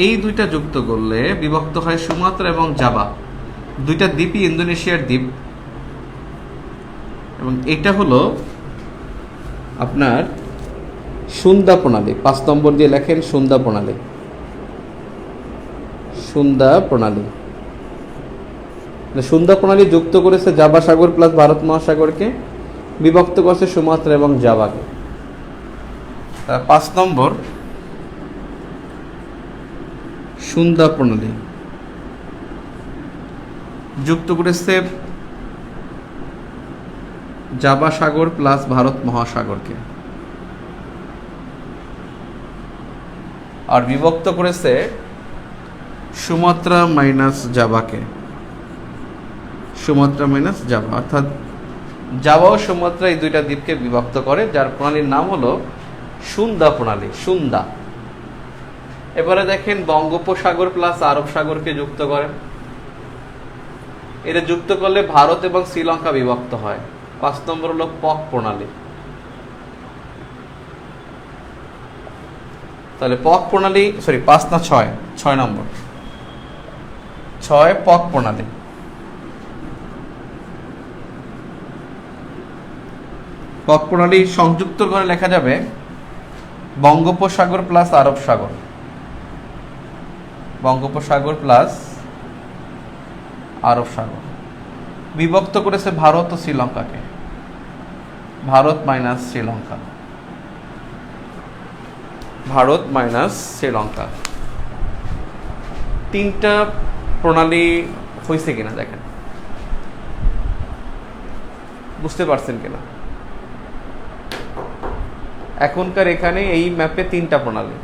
এই দুইটা যুক্ত করলে বিভক্ত হয় সুমাত্রা এবং জাভা, দুইটা দ্বীপই ইন্দোনেশিয়ার দ্বীপ। এবং এটা হলো আপনার সুন্দা প্রণালী। 5 নম্বর দিয়ে লেখেন সুন্দা প্রণালী, সুন্দা প্রণালী। সুন্দা প্রণালী যুক্ত করেছে জাভা সাগর প্লাস ভারত মহাসাগরকে, বিভক্ত করছে সুমাত্রা এবং জাভাকে। 5 নম্বর সুন্দা প্রণালী যুক্ত করেছে জাভা সাগর প্লাস ভারত মহাসাগরকে, আর বিভক্ত করেছে সুমাত্রা মাইনাস জাভাকে, সুমাত্রা মাইনাস জাভা। অর্থাৎ জাভা ও সুমাত্রা এই দুইটা দ্বীপকে বিভক্ত করে, যার প্রণালীর নাম হলো সুন্দা প্রণালী, সুন্দা। এবারে দেখেন বঙ্গোপসাগর প্লাস আরব সাগরকে যুক্ত করে। এটা যুক্ত করলে ভারত এবং শ্রীলঙ্কা বিভক্ত হয়। 5 নম্বর হলো পক প্রণালী। তাহলে পক প্রণালী, 5 না 6 নম্বর, 6 পক প্রণালী। পক প্রণালী সংযুক্ত করে লেখা যাবে বঙ্গোপসাগর প্লাস আরব সাগর, বঙ্গোপসাগর প্লাস আরব সাগর। বিভক্ত করেছে ভারত ও শ্রীলঙ্কাকে, ভারত মাইনাস শ্রীলঙ্কা, ভারত মাইনাস শ্রীলঙ্কা। 3টা প্রণালী হয়েছে কিনা দেখেন, বুঝতে পারছেন কিনা? এখনকার এখানে এই ম্যাপে 3টা প্রণালী,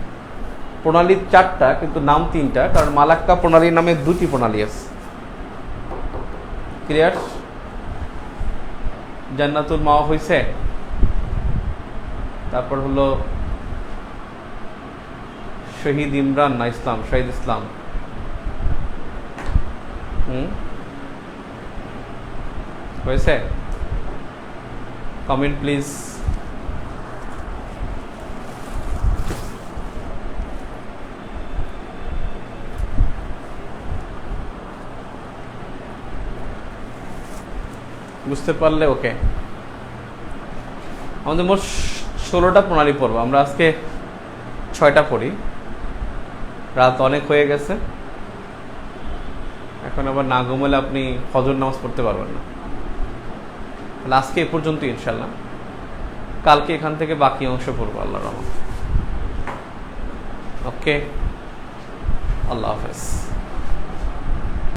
প্রণালীর 4টা কিন্তু নাম 3টা, কারণ মালাক্কা প্রণালীর নামে 2টি প্রণালী আছে। ক্লিয়ার? জান্নাতুল মাওয়া হয়েছে, তারপর হলো শহীদ ইমরান না ইসলাম, শহীদ ইসলাম। হয়েছে? Comment please. বুঝতে পারলে ওকে। আমাদের মোট 16টা প্রণালী পড়বো, আমরা আজকে 6টা পড়ি। রাত অনেক হয়ে গেছে, এখন আবার না ঘুমালে আপনি ফজর নামাজ পড়তে পারবেন না। তাহলে আজকে এ পর্যন্ত ইনশাল্লাহ, কালকে এখান থেকে বাকি অংশ পড়বো আল্লাহর রহমতে। ওকে, আল্লাহ হাফেজ।